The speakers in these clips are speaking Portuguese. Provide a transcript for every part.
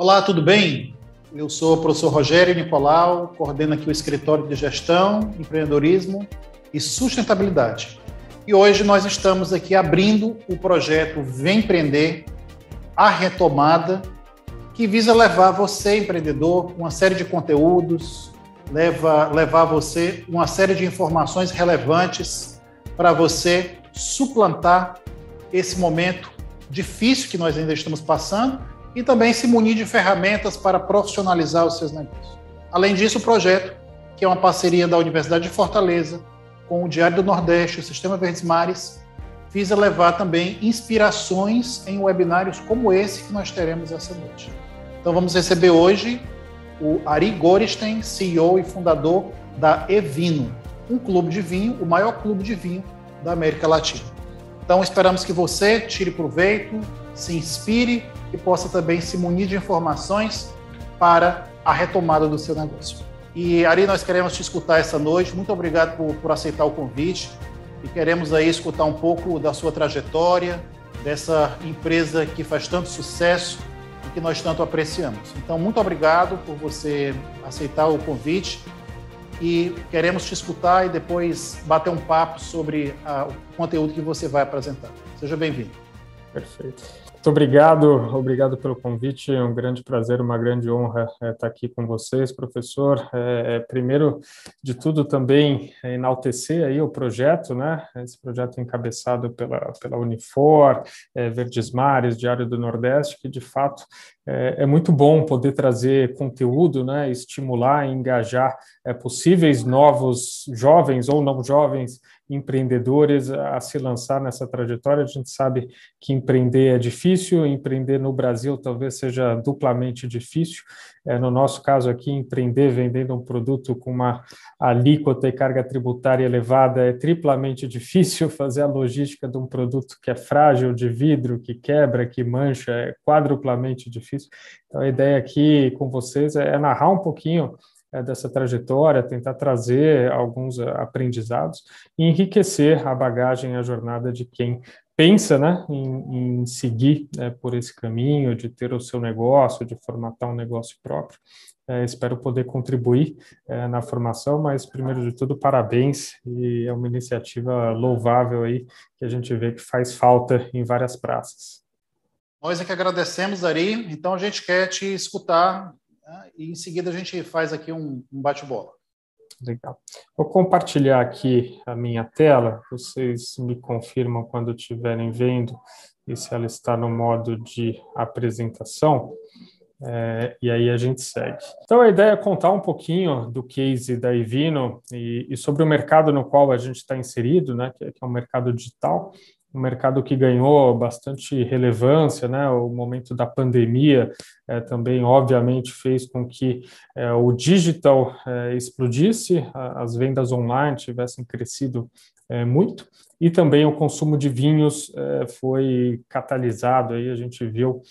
Olá, tudo bem? Eu sou o professor Rogério Nicolau, coordeno aqui o Escritório de Gestão, Empreendedorismo e Sustentabilidade. E hoje nós estamos aqui abrindo o projeto Vem Empreender, a retomada, que visa levar você, empreendedor, uma série de conteúdos, levar você uma série de informações relevantes para você suplantar esse momento difícil que nós ainda estamos passando e também se munir de ferramentas para profissionalizar os seus negócios. Além disso, o projeto, que é uma parceria da Universidade de Fortaleza com o Diário do Nordeste, o Sistema Verdes Mares, visa levar também inspirações em webinários como esse que nós teremos essa noite. Então vamos receber hoje o Ari Gorenstein, CEO e fundador da Evino, um clube de vinho, o maior clube de vinho da América Latina. Então esperamos que você tire proveito, se inspire e possa também se munir de informações para a retomada do seu negócio. E Ari, nós queremos te escutar essa noite. Muito obrigado por aceitar o convite e queremos aí escutar um pouco da sua trajetória, dessa empresa que faz tanto sucesso e que nós tanto apreciamos. Então, muito obrigado por você aceitar o convite e queremos te escutar e depois bater um papo sobre o conteúdo que você vai apresentar. Seja bem-vindo. Perfeito. Muito obrigado pelo convite, é um grande prazer, uma grande honra estar aqui com vocês, professor. Primeiro de tudo também enaltecer aí o projeto, né? Esse projeto encabeçado pela Unifor, Verdes Mares, Diário do Nordeste, que de fato é muito bom poder trazer conteúdo, né? Estimular e engajar possíveis novos jovens ou não jovens empreendedores a se lançar nessa trajetória. A gente sabe que empreender é difícil, empreender no Brasil talvez seja duplamente difícil. No nosso caso aqui, empreender vendendo um produto com uma alíquota e carga tributária elevada é triplamente difícil. Fazer a logística de um produto que é frágil, de vidro, que quebra, que mancha, é quadruplamente difícil. Então a ideia aqui com vocês é narrar um pouquinho dessa trajetória, tentar trazer alguns aprendizados e enriquecer a bagagem, a jornada de quem pensa, né, em seguir por esse caminho, de ter o seu negócio, de formatar um negócio próprio. Espero poder contribuir na formação, mas, primeiro de tudo, parabéns, e é uma iniciativa louvável aí, que a gente vê que faz falta em várias praças. Nós é que agradecemos, Ari. Então, a gente quer te escutar, né? E em seguida a gente faz aqui um bate-bola. Legal. Vou compartilhar aqui a minha tela, vocês me confirmam quando estiverem vendo e se ela está no modo de apresentação, e aí a gente segue. Então a ideia é contar um pouquinho do case da Evino e sobre o mercado no qual a gente está inserido, né, que é um mercado digital, um mercado que ganhou bastante relevância, né? O momento da pandemia também, obviamente, fez com que o digital explodisse, as vendas online tivessem crescido muito, e também o consumo de vinhos foi catalisado. Aí a gente viu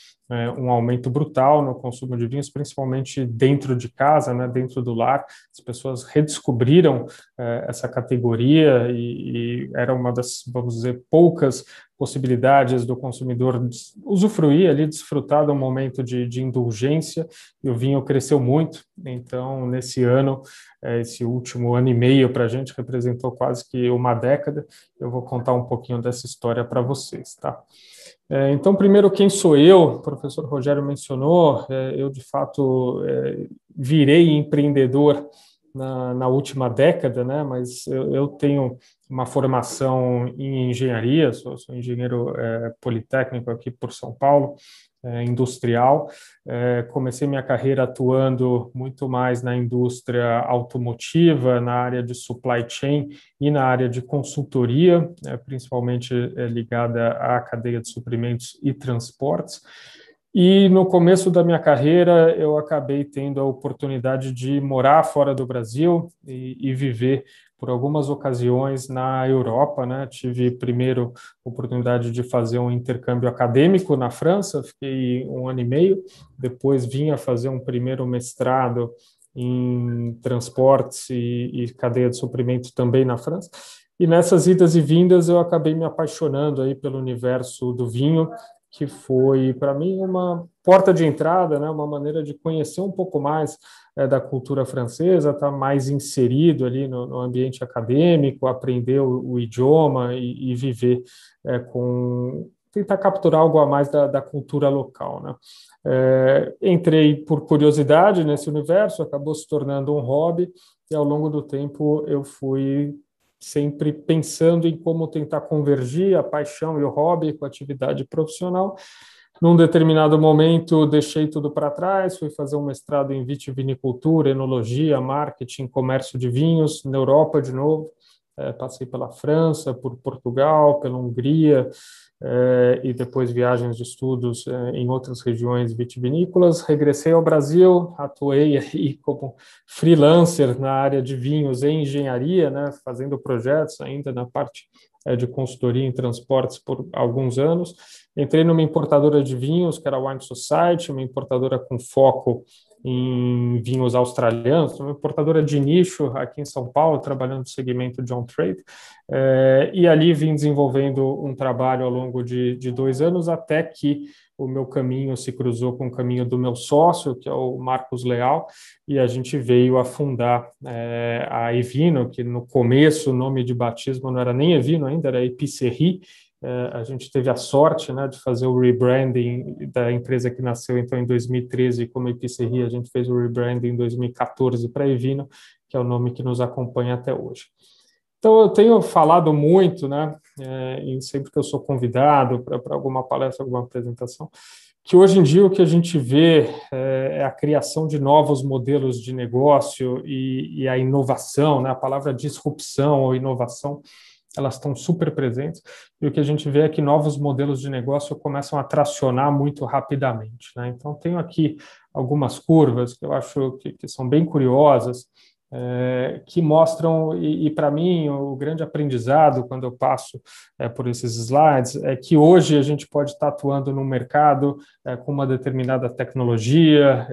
um aumento brutal no consumo de vinhos, principalmente dentro de casa, né, dentro do lar. As pessoas redescobriram essa categoria e era uma das, vamos dizer, poucas possibilidades do consumidor usufruir ali, desfrutar de um momento de indulgência, e o vinho cresceu muito. Então, nesse ano, esse último ano e meio para a gente representou quase que uma década. Eu vou contar um pouquinho dessa história para vocês, tá? Então, primeiro, quem sou eu? O professor Rogério mencionou, eu, de fato, virei empreendedor na última década, né? Mas eu tenho uma formação em engenharia, sou engenheiro politécnico aqui por São Paulo, industrial. Comecei minha carreira atuando muito mais na indústria automotiva, na área de supply chain e na área de consultoria, principalmente ligada à cadeia de suprimentos e transportes. E no começo da minha carreira, eu acabei tendo a oportunidade de morar fora do Brasil e viver por algumas ocasiões na Europa, né? Tive primeiro a oportunidade de fazer um intercâmbio acadêmico na França, fiquei 1 ano e meio, depois vim a fazer um primeiro mestrado em transportes e cadeia de suprimento também na França. E nessas idas e vindas eu acabei me apaixonando aí pelo universo do vinho que foi, para mim, uma porta de entrada, né, uma maneira de conhecer um pouco mais da cultura francesa, estar mais inserido ali no ambiente acadêmico, aprender o idioma e viver tentar capturar algo a mais da cultura local, né? Entrei por curiosidade nesse universo, acabou se tornando um hobby, e ao longo do tempo eu fui sempre pensando em como tentar convergir a paixão e o hobby com a atividade profissional. Num determinado momento, deixei tudo para trás, fui fazer um mestrado em vitivinicultura, enologia, marketing, comércio de vinhos, na Europa de novo. Passei pela França, por Portugal, pela Hungria, e depois viagens de estudos em outras regiões vitivinícolas. Regressei ao Brasil, atuei aí como freelancer na área de vinhos e engenharia, né, fazendo projetos ainda na parte de consultoria em transportes por alguns anos. Entrei numa importadora de vinhos, que era a Wine Society, uma importadora com foco em vinhos australianos, uma importadora de nicho aqui em São Paulo, trabalhando no segmento de on-trade, e ali vim desenvolvendo um trabalho ao longo de 2 anos, até que o meu caminho se cruzou com o caminho do meu sócio, que é o Marcos Leal, e a gente veio a fundar a Evino, que no começo o nome de batismo não era nem Evino ainda, era Epicerie. A gente teve a sorte, né, de fazer o rebranding da empresa que nasceu então em 2013 como Epicerie. A gente fez o rebranding em 2014 para Evino, que é o nome que nos acompanha até hoje. Então, eu tenho falado muito, né, e sempre que eu sou convidado para alguma palestra, alguma apresentação, que hoje em dia o que a gente vê é a criação de novos modelos de negócio e a inovação, né, a palavra disrupção ou inovação, elas estão super presentes, e o que a gente vê é que novos modelos de negócio começam a tracionar muito rapidamente, né? Então, tenho aqui algumas curvas que eu acho que são bem curiosas, que mostram, e para mim, o grande aprendizado quando eu passo por esses slides, é que hoje a gente pode estar atuando num mercado com uma determinada tecnologia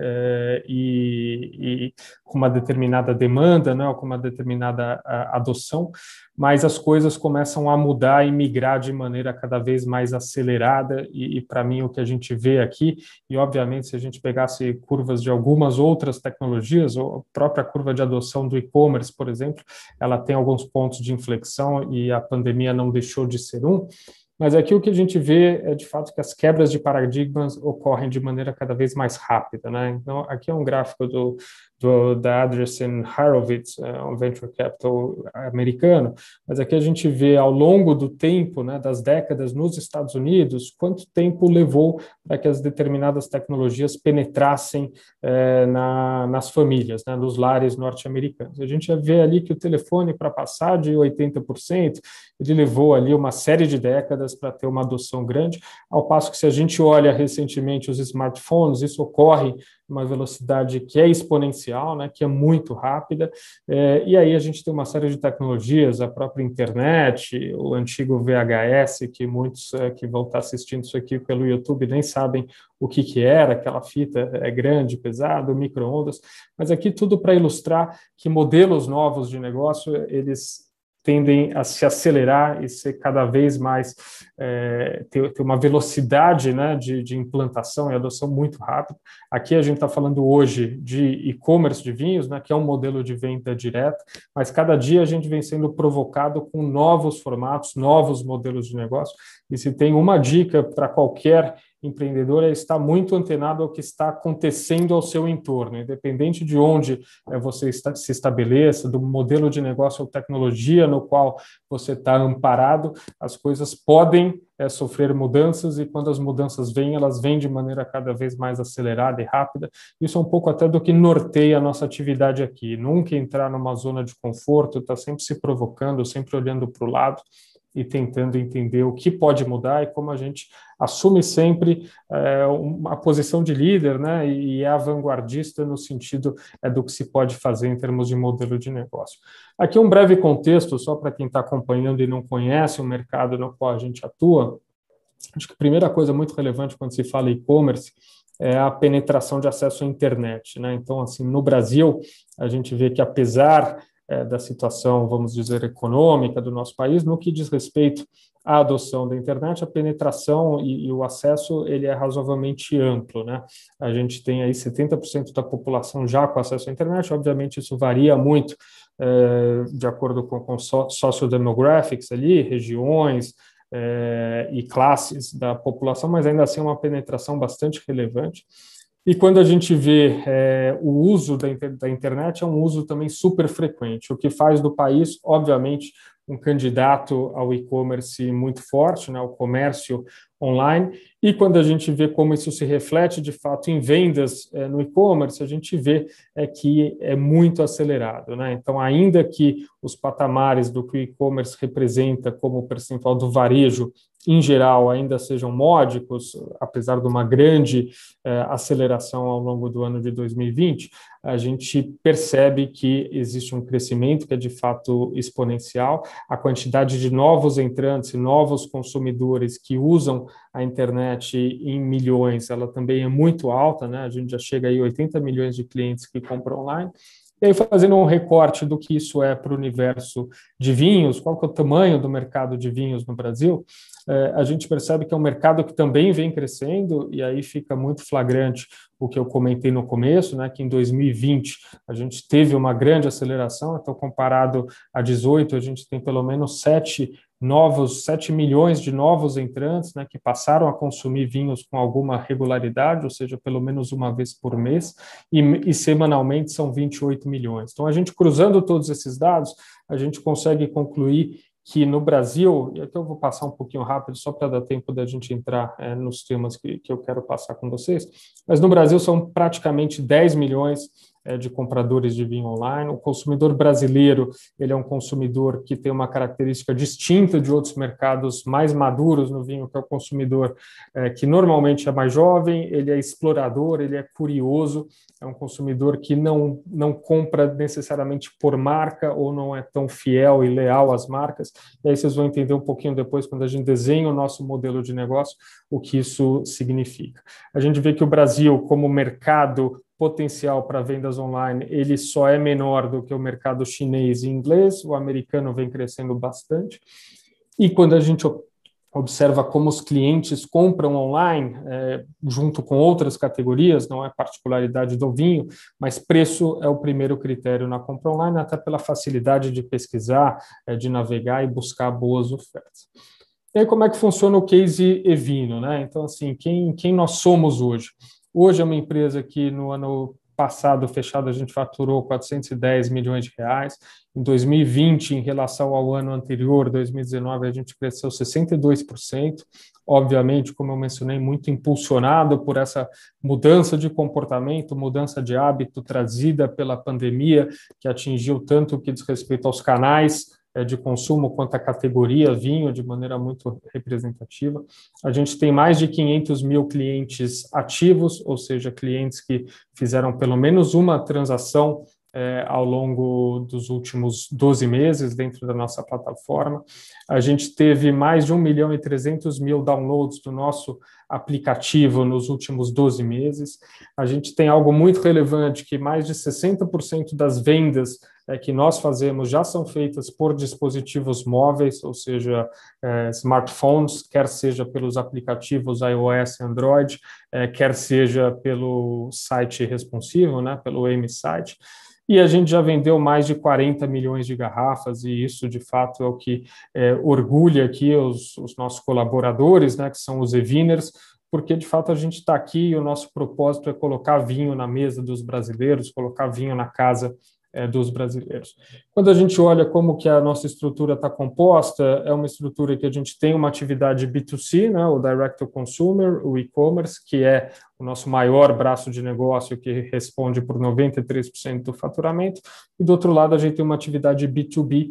e com uma determinada demanda, né, ou com uma determinada adoção, mas as coisas começam a mudar e migrar de maneira cada vez mais acelerada, e para mim o que a gente vê aqui, e obviamente se a gente pegasse curvas de algumas outras tecnologias, ou a própria curva de adoção do e-commerce, por exemplo, ela tem alguns pontos de inflexão e a pandemia não deixou de ser um, mas aqui o que a gente vê é, de fato, que as quebras de paradigmas ocorrem de maneira cada vez mais rápida, né? Então, aqui é um gráfico da Andreessen Horowitz, um venture capital americano, mas aqui a gente vê ao longo do tempo, né, das décadas nos Estados Unidos, quanto tempo levou para que as determinadas tecnologias penetrassem nas famílias, né, nos lares norte-americanos. A gente vê ali que o telefone, para passar de 80%, ele levou ali uma série de décadas para ter uma adoção grande, ao passo que se a gente olha recentemente os smartphones, isso ocorre uma velocidade que é exponencial, né, que é muito rápida, e aí a gente tem uma série de tecnologias, a própria internet, o antigo VHS, que muitos que vão estar assistindo isso aqui pelo YouTube nem sabem o que era, aquela fita grande, pesada, micro-ondas, mas aqui tudo para ilustrar que modelos novos de negócio, eles tendem a se acelerar e ser cada vez mais, ter uma velocidade, né, de implantação e adoção muito rápida. Aqui a gente está falando hoje de e-commerce de vinhos, né, que é um modelo de venda direta, mas cada dia a gente vem sendo provocado com novos formatos, novos modelos de negócio, e se tem uma dica para qualquer empreendedor é estar muito antenado ao que está acontecendo ao seu entorno, independente de onde você se estabeleça, do modelo de negócio ou tecnologia no qual você está amparado, as coisas podem sofrer mudanças, e quando as mudanças vêm, elas vêm de maneira cada vez mais acelerada e rápida. Isso é um pouco até do que norteia a nossa atividade aqui, nunca entrar numa zona de conforto, está sempre se provocando, sempre olhando para o lado, e tentando entender o que pode mudar e como a gente assume sempre uma posição de líder, né, e é vanguardista no sentido do que se pode fazer em termos de modelo de negócio. Aqui um breve contexto, só para quem está acompanhando e não conhece o mercado no qual a gente atua. Acho que a primeira coisa muito relevante quando se fala e-commerce é a penetração de acesso à internet, né? Então, assim, no Brasil, a gente vê que apesar da situação, vamos dizer, econômica do nosso país. No que diz respeito à adoção da internet, a penetração e o acesso ele é razoavelmente amplo, né? A gente tem aí 70% da população já com acesso à internet. Obviamente isso varia muito de acordo com sociodemographics ali, regiões e classes da população, mas ainda assim é uma penetração bastante relevante. E quando a gente vê o uso da internet, é um uso também super frequente, o que faz do país, obviamente, um candidato ao e-commerce muito forte, né, o comércio online. E quando a gente vê como isso se reflete, de fato, em vendas no e-commerce, a gente vê que é muito acelerado, né? Então, ainda que os patamares do que o e-commerce representa como percentual do varejo, em geral, ainda sejam módicos, apesar de uma grande aceleração ao longo do ano de 2020, a gente percebe que existe um crescimento que é de fato exponencial. A quantidade de novos entrantes e novos consumidores que usam a internet em milhões, ela também é muito alta, né? A gente já chega aí a 80 milhões de clientes que compram online. E aí, fazendo um recorte do que isso é para o universo de vinhos, qual que é o tamanho do mercado de vinhos no Brasil, a gente percebe que é um mercado que também vem crescendo, e aí fica muito flagrante o que eu comentei no começo, né, que em 2020 a gente teve uma grande aceleração, então comparado a 18, a gente tem pelo menos 7 milhões de novos entrantes, né, que passaram a consumir vinhos com alguma regularidade, ou seja, pelo menos uma vez por mês, e semanalmente são 28 milhões. Então, a gente cruzando todos esses dados, a gente consegue concluir que no Brasil, e aqui eu vou passar um pouquinho rápido, só para dar tempo da gente entrar nos temas que eu quero passar com vocês, mas no Brasil são praticamente 10 milhões de compradores de vinho online. O consumidor brasileiro, ele é um consumidor que tem uma característica distinta de outros mercados mais maduros no vinho, que é o consumidor que normalmente é mais jovem, ele é explorador, ele é curioso, é um consumidor que não compra necessariamente por marca ou não é tão fiel e leal às marcas. E aí vocês vão entender um pouquinho depois, quando a gente desenha o nosso modelo de negócio, o que isso significa. A gente vê que o Brasil, como mercado potencial para vendas online, ele só é menor do que o mercado chinês e inglês, o americano vem crescendo bastante. E quando a gente observa como os clientes compram online, junto com outras categorias, não é particularidade do vinho, mas preço é o primeiro critério na compra online, até pela facilidade de pesquisar, de navegar e buscar boas ofertas. E aí, como é que funciona o case Evino, né? Então, assim, quem nós somos hoje? Hoje é uma empresa que no ano passado, fechado, a gente faturou 410 milhões de reais. Em 2020, em relação ao ano anterior, 2019, a gente cresceu 62%. Obviamente, como eu mencionei, muito impulsionado por essa mudança de comportamento, mudança de hábito trazida pela pandemia, que atingiu tanto o que diz respeito aos canais de consumo quanto a categoria vinho, de maneira muito representativa. A gente tem mais de 500 mil clientes ativos, ou seja, clientes que fizeram pelo menos uma transação ao longo dos últimos 12 meses dentro da nossa plataforma. A gente teve mais de 1.300.000 downloads do nosso aplicativo nos últimos 12 meses. A gente tem algo muito relevante, que mais de 60% das vendas que nós fazemos já são feitas por dispositivos móveis, ou seja, smartphones, quer seja pelos aplicativos iOS e Android, quer seja pelo site responsivo, né, pelo M-Site. E a gente já vendeu mais de 40 milhões de garrafas, e isso, de fato, é o que orgulha aqui os nossos colaboradores, né, que são os Eviners, porque, de fato, a gente está aqui e o nosso propósito é colocar vinho na mesa dos brasileiros, colocar vinho na casa dos brasileiros. Quando a gente olha como que a nossa estrutura está composta, é uma estrutura que a gente tem uma atividade B2C, né, o Direct to Consumer, o e-commerce, que é o nosso maior braço de negócio, que responde por 93% do faturamento, e do outro lado a gente tem uma atividade B2B,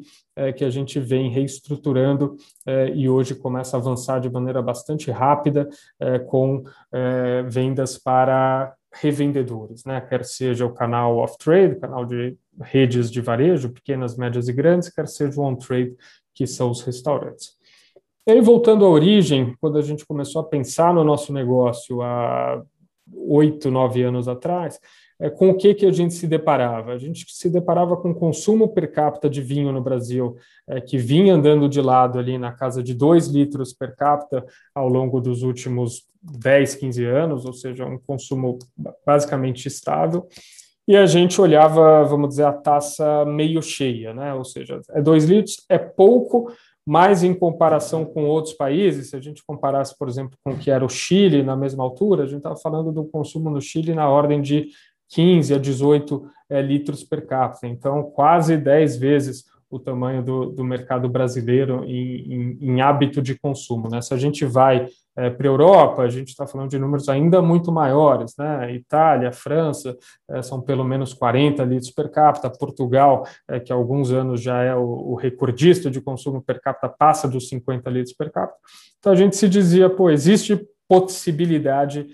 que a gente vem reestruturando e hoje começa a avançar de maneira bastante rápida com vendas para revendedores, né? Quer seja o canal off-trade, canal de redes de varejo, pequenas, médias e grandes, quer seja o on-trade, que são os restaurantes. E aí, voltando à origem, quando a gente começou a pensar no nosso negócio há 8, 9 anos atrás, com o que a gente se deparava? A gente se deparava com o consumo per capita de vinho no Brasil, que vinha andando de lado ali na casa de 2 litros per capita ao longo dos últimos 10, 15 anos, ou seja, um consumo basicamente estável. E a gente olhava, vamos dizer, a taça meio cheia, né? Ou seja, 2 litros, é pouco, mas em comparação com outros países, se a gente comparasse, por exemplo, com o que era o Chile na mesma altura, a gente estava falando do consumo no Chile na ordem de 15 a 18 litros per capita, então quase 10 vezes o tamanho do mercado brasileiro em hábito de consumo, né? Se a gente vai para a Europa, a gente está falando de números ainda muito maiores, né? Itália, França, são pelo menos 40 litros per capita, Portugal, que há alguns anos já é o recordista de consumo per capita, passa dos 50 litros per capita. Então a gente se dizia, pô, existe possibilidade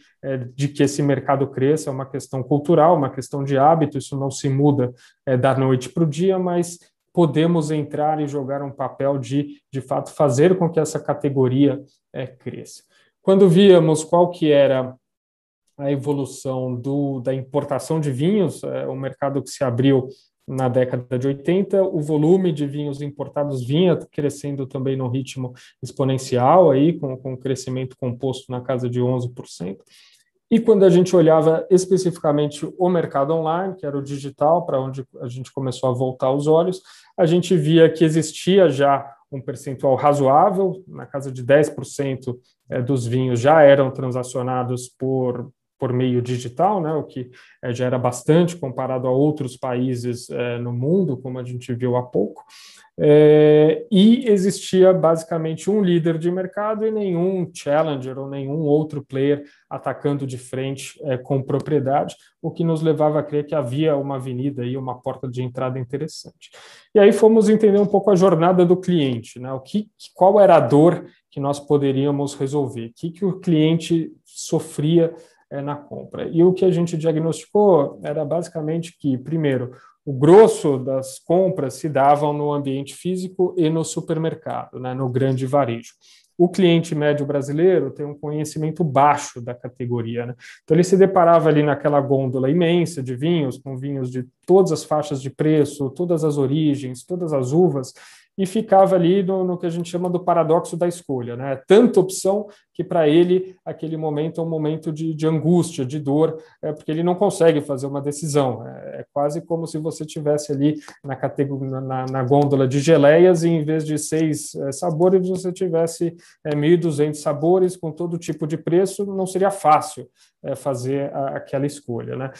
de que esse mercado cresça, é uma questão cultural, uma questão de hábito, isso não se muda da noite para o dia, mas podemos entrar e jogar um papel de fato, fazer com que essa categoria cresça. Quando víamos qual que era a evolução da importação de vinhos, o mercado que se abriu na década de 80, o volume de vinhos importados vinha crescendo também num ritmo exponencial, aí, com crescimento composto na casa de 11%. E quando a gente olhava especificamente o mercado online, que era o digital, para onde a gente começou a voltar os olhos, a gente via que existia já um percentual razoável, na casa de 10% dos vinhos já eram transacionados por meio digital, né, o que já era bastante comparado a outros países no mundo, como a gente viu há pouco. E existia basicamente um líder de mercado e nenhum challenger ou nenhum outro player atacando de frente com propriedade, o que nos levava a crer que havia uma avenida e uma porta de entrada interessante. E aí fomos entender um pouco a jornada do cliente, né? Qual era a dor que nós poderíamos resolver, o que o cliente sofria na compra. E o que a gente diagnosticou era basicamente que, primeiro, o grosso das compras se davam no ambiente físico e no supermercado, né, no grande varejo. O cliente médio brasileiro tem um conhecimento baixo da categoria, né? Então ele se deparava ali naquela gôndola imensa de vinhos, com vinhos de todas as faixas de preço, todas as origens, todas as uvas, e ficava ali no que a gente chama do paradoxo da escolha, né? Tanta opção que para ele aquele momento é um momento de angústia, de dor, porque ele não consegue fazer uma decisão. É quase como se você tivesse ali na gôndola de geleias e em vez de 6 sabores você tivesse 1.200 sabores com todo tipo de preço, não seria fácil fazer aquela escolha, né?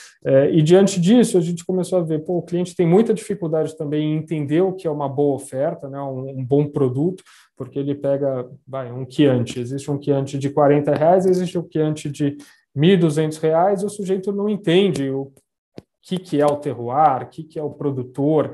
E diante disso a gente começou a ver, o cliente tem muita dificuldade também em entender o que é uma boa oferta, né? Um bom produto, porque ele pega um Chianti, existe um Chianti de R$40, existe um Chianti de R$1.200, e o sujeito não entende o que é o terroir, o que é o produtor,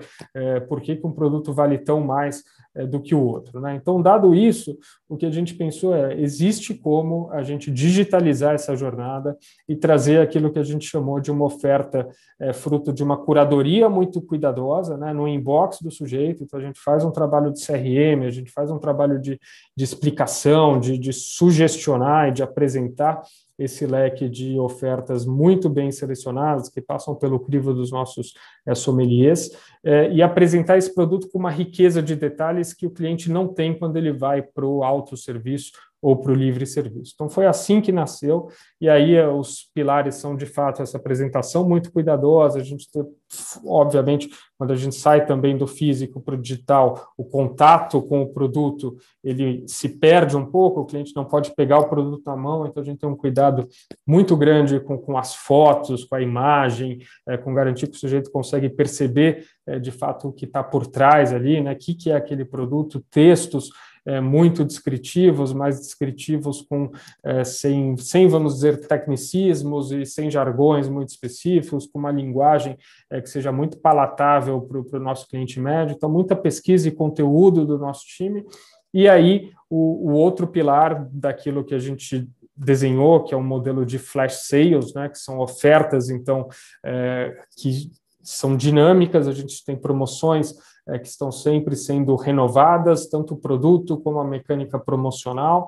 por que um produto vale tão mais do que o outro, né? Então, dado isso, o que a gente pensou existe como a gente digitalizar essa jornada e trazer aquilo que a gente chamou de uma oferta fruto de uma curadoria muito cuidadosa, né, no inbox do sujeito. Então, a gente faz um trabalho de CRM, a gente faz um trabalho de explicação, de sugestionar e de apresentar esse leque de ofertas muito bem selecionadas, que passam pelo crivo dos nossos sommeliers, e apresentar esse produto com uma riqueza de detalhes que o cliente não tem quando ele vai para o autosserviço ou para o livre serviço. Então, foi assim que nasceu, e aí os pilares são, de fato, essa apresentação muito cuidadosa. A gente, obviamente, quando a gente sai também do físico para o digital, o contato com o produto, ele se perde um pouco, o cliente não pode pegar o produto na mão, então a gente tem um cuidado muito grande com as fotos, com a imagem, com garantir que o sujeito consegue perceber, de fato, o que está por trás ali, né? O que é aquele produto, textos muito descritivos, mais descritivos sem, vamos dizer, tecnicismos e sem jargões muito específicos, com uma linguagem que seja muito palatável para o nosso cliente médio. Então, muita pesquisa e conteúdo do nosso time. E aí, o outro pilar daquilo que a gente desenhou, que é um modelo de flash sales, né, que são ofertas, então, que são dinâmicas. A gente tem promoções que estão sempre sendo renovadas, tanto o produto como a mecânica promocional,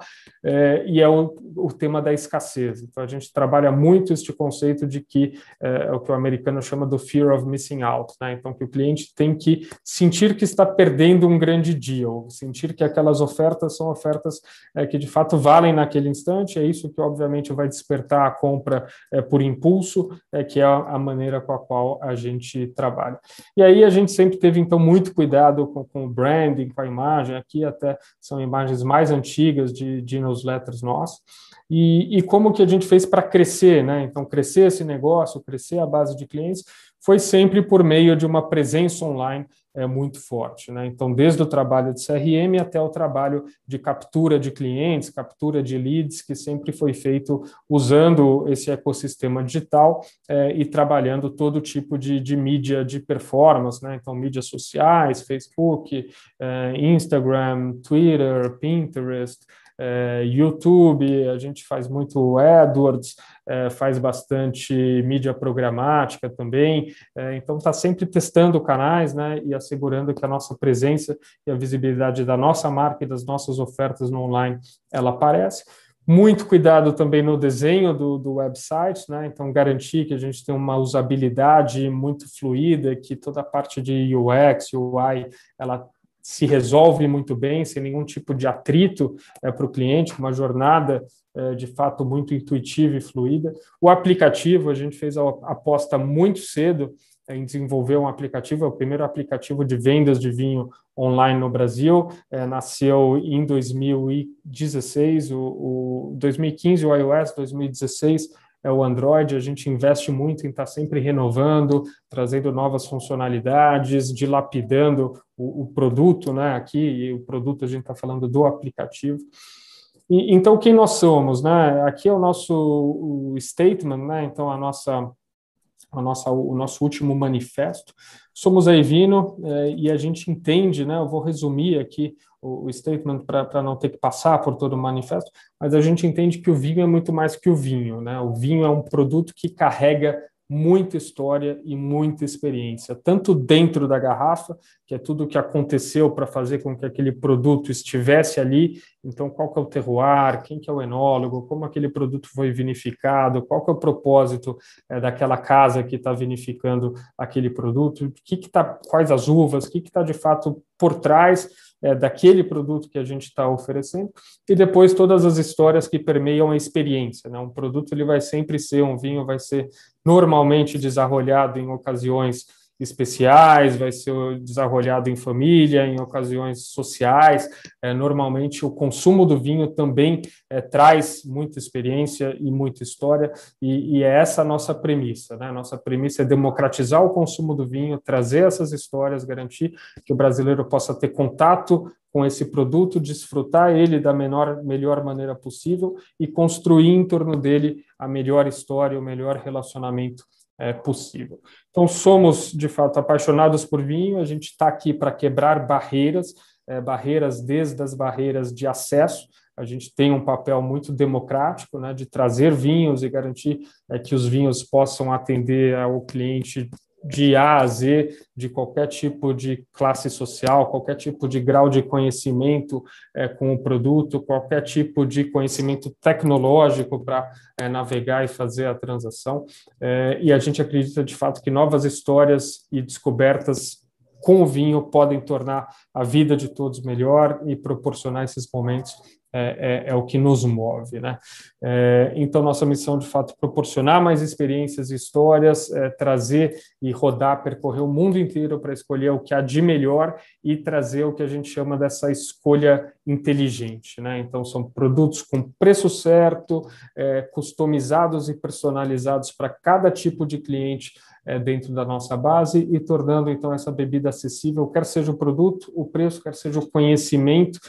e é o tema da escassez. Então, a gente trabalha muito este conceito de que é o que o americano chama do fear of missing out, né? Então, que o cliente tem que sentir que está perdendo um grande dia, ou sentir que aquelas ofertas são ofertas que de fato valem naquele instante. É isso que obviamente vai despertar a compra por impulso, que é a maneira com a qual a gente trabalha. E aí a gente sempre teve então muito cuidado com o branding, com a imagem. Aqui até são imagens mais antigas de newsletters nossos. E como que a gente fez para crescer, né? Então, crescer esse negócio, crescer a base de clientes, foi sempre por meio de uma presença online muito forte, né? Então, desde o trabalho de CRM até o trabalho de captura de clientes, captura de leads, que sempre foi feito usando esse ecossistema digital e trabalhando todo tipo de mídia de performance, né? Então, mídias sociais, Facebook, Instagram, Twitter, Pinterest, YouTube, a gente faz muito AdWords, faz bastante mídia programática também, então está sempre testando canais, né, e assegurando que a nossa presença e a visibilidade da nossa marca e das nossas ofertas no online, ela aparece. Muito cuidado também no desenho do website, né? Então garantir que a gente tem uma usabilidade muito fluida, que toda a parte de UX, UI, ela se resolve muito bem, sem nenhum tipo de atrito para o cliente, uma jornada de fato muito intuitiva e fluida. O aplicativo, a gente fez a aposta muito cedo em desenvolver um aplicativo, é o primeiro aplicativo de vendas de vinho online no Brasil, nasceu em 2016, 2015 o iOS, 2016 é o Android. A gente investe muito em estar sempre renovando, trazendo novas funcionalidades, dilapidando o produto, né? Aqui, o produto a gente está falando do aplicativo. Então, quem nós somos, né? Aqui é o nosso statement, né? Então, o nosso último manifesto. Somos a Evino e a gente entende, né? Eu vou resumir aqui o statement para não ter que passar por todo o manifesto, mas a gente entende que o vinho é muito mais que o vinho, né? O vinho é um produto que carrega muita história e muita experiência, tanto dentro da garrafa, que é tudo o que aconteceu para fazer com que aquele produto estivesse ali. Então, qual que é o terroir, quem que é o enólogo, como aquele produto foi vinificado, qual que é o propósito daquela casa que está vinificando aquele produto, quais as uvas, o que está de fato por trás daquele produto que a gente está oferecendo, e depois todas as histórias que permeiam a experiência, né? Um produto ele vai sempre ser, um vinho vai ser normalmente desarrolhado em ocasiões especiais, vai ser desarrolhado em família, em ocasiões sociais. Normalmente o consumo do vinho também traz muita experiência e muita história, e é essa a nossa premissa, né? Nossa premissa é democratizar o consumo do vinho, trazer essas histórias, garantir que o brasileiro possa ter contato com esse produto, desfrutar ele da melhor maneira possível e construir em torno dele a melhor história, o melhor relacionamento possível. Então, somos, de fato, apaixonados por vinho, a gente está aqui para quebrar barreiras, desde as barreiras de acesso. A gente tem um papel muito democrático, né, de trazer vinhos e garantir que os vinhos possam atender ao cliente de A a Z, de qualquer tipo de classe social, qualquer tipo de grau de conhecimento com o produto, qualquer tipo de conhecimento tecnológico para navegar e fazer a transação. E a gente acredita, de fato, que novas histórias e descobertas com o vinho podem tornar a vida de todos melhor e proporcionar esses momentos é o que nos move, né? Então, nossa missão, de fato, é proporcionar mais experiências e histórias, trazer e rodar, percorrer o mundo inteiro para escolher o que há de melhor e trazer o que a gente chama dessa escolha inteligente, né? Então, são produtos com preço certo, customizados e personalizados para cada tipo de cliente dentro da nossa base e tornando, então, essa bebida acessível, quer seja o produto, o preço, quer seja o conhecimento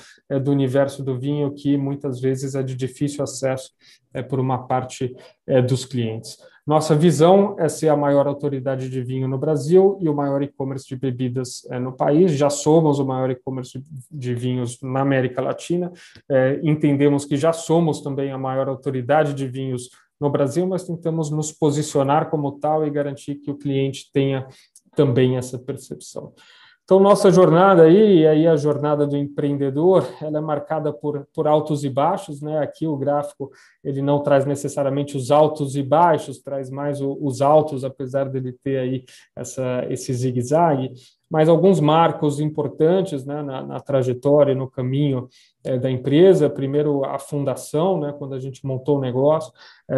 do universo do vinho, que muitas vezes é de difícil acesso por uma parte dos clientes. Nossa visão é ser a maior autoridade de vinho no Brasil e o maior e-commerce de bebidas no país. Já somos o maior e-commerce de vinhos na América Latina. Entendemos que já somos também a maior autoridade de vinhos no Brasil, mas tentamos nos posicionar como tal e garantir que o cliente tenha também essa percepção. Então, nossa jornada aí, e aí a jornada do empreendedor, ela é marcada por altos e baixos, né? Aqui o gráfico, ele não traz necessariamente os altos e baixos, traz mais os altos, apesar dele ter aí esse zigue-zague, mas alguns marcos importantes, né, na trajetória, no caminho da empresa. Primeiro, a fundação, né, quando a gente montou o negócio.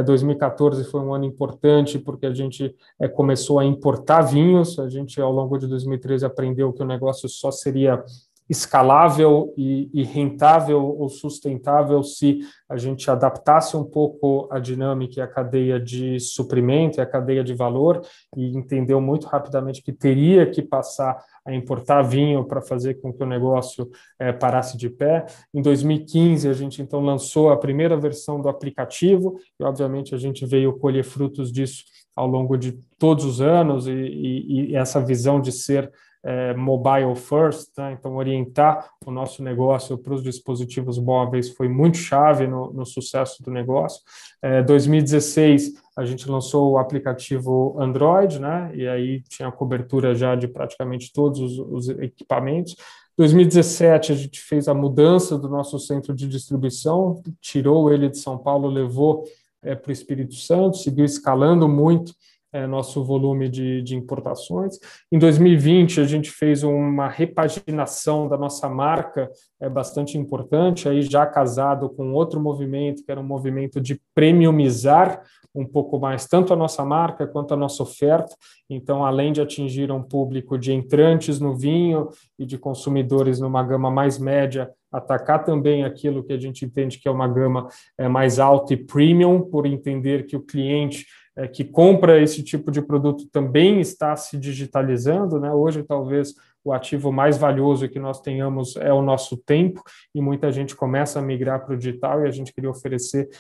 2014 foi um ano importante porque a gente começou a importar vinhos. A gente, ao longo de 2013, aprendeu que o negócio só seria escalável e rentável ou sustentável se a gente adaptasse um pouco a dinâmica e a cadeia de suprimento e a cadeia de valor, e entendeu muito rapidamente que teria que passar a importar vinho para fazer com que o negócio parasse de pé. Em 2015, a gente então lançou a primeira versão do aplicativo e, obviamente, a gente veio colher frutos disso ao longo de todos os anos, e essa visão de ser mobile first, tá? Então orientar o nosso negócio para os dispositivos móveis foi muito chave no sucesso do negócio. 2016 a gente lançou o aplicativo Android, né? E aí tinha a cobertura já de praticamente todos os equipamentos. 2017 a gente fez a mudança do nosso centro de distribuição, tirou ele de São Paulo, levou para o Espírito Santo, seguiu escalando muito nosso volume de importações. Em 2020, a gente fez uma repaginação da nossa marca bastante importante, aí já casado com outro movimento, que era um movimento de premiumizar um pouco mais tanto a nossa marca quanto a nossa oferta. Então, além de atingir um público de entrantes no vinho e de consumidores numa gama mais média, atacar também aquilo que a gente entende que é uma gama mais alta e premium, por entender que o cliente que compra esse tipo de produto também está se digitalizando, né? Hoje, talvez, o ativo mais valioso que nós tenhamos é o nosso tempo, e muita gente começa a migrar para o digital, e a gente queria oferecer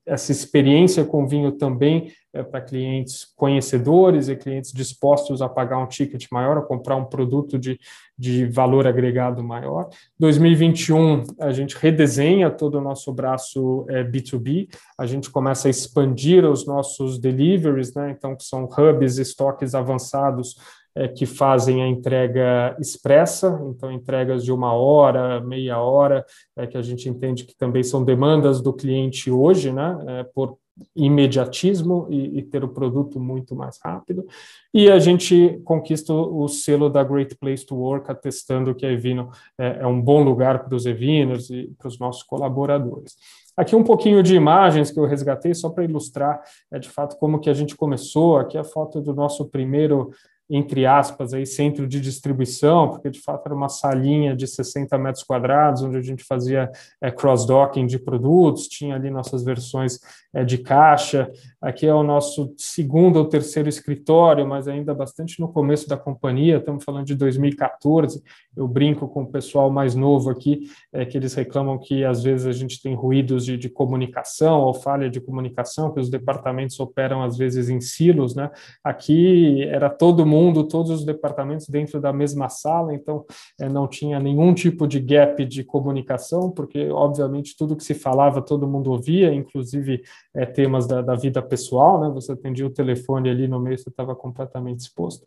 essa experiência com vinho também para clientes conhecedores e clientes dispostos a pagar um ticket maior, a comprar um produto de valor agregado maior. 2021, a gente redesenha todo o nosso braço B2B, a gente começa a expandir os nossos deliveries, né? Então, que são hubs, estoques avançados que fazem a entrega expressa, então entregas de 1 hora, meia hora, que a gente entende que também são demandas do cliente hoje, né? Por imediatismo e ter o produto muito mais rápido. E a gente conquista o selo da Great Place to Work, atestando que a Evino é um bom lugar para os Evinos e para os nossos colaboradores. Aqui um pouquinho de imagens que eu resgatei só para ilustrar de fato como que a gente começou. Aqui a foto do nosso primeiro, entre aspas, aí, centro de distribuição, porque de fato era uma salinha de 60 metros quadrados, onde a gente fazia cross-docking de produtos, tinha ali nossas versões de caixa. Aqui é o nosso segundo ou terceiro escritório, mas ainda bastante no começo da companhia, estamos falando de 2014, eu brinco com o pessoal mais novo aqui, que eles reclamam que às vezes a gente tem ruídos de comunicação ou falha de comunicação, que os departamentos operam às vezes em silos, né? Aqui era todo mundo, todos os departamentos dentro da mesma sala, então não tinha nenhum tipo de gap de comunicação, porque obviamente tudo que se falava todo mundo ouvia, inclusive temas da vida pessoal, né? Você atendia o telefone ali no meio, você estava completamente exposto.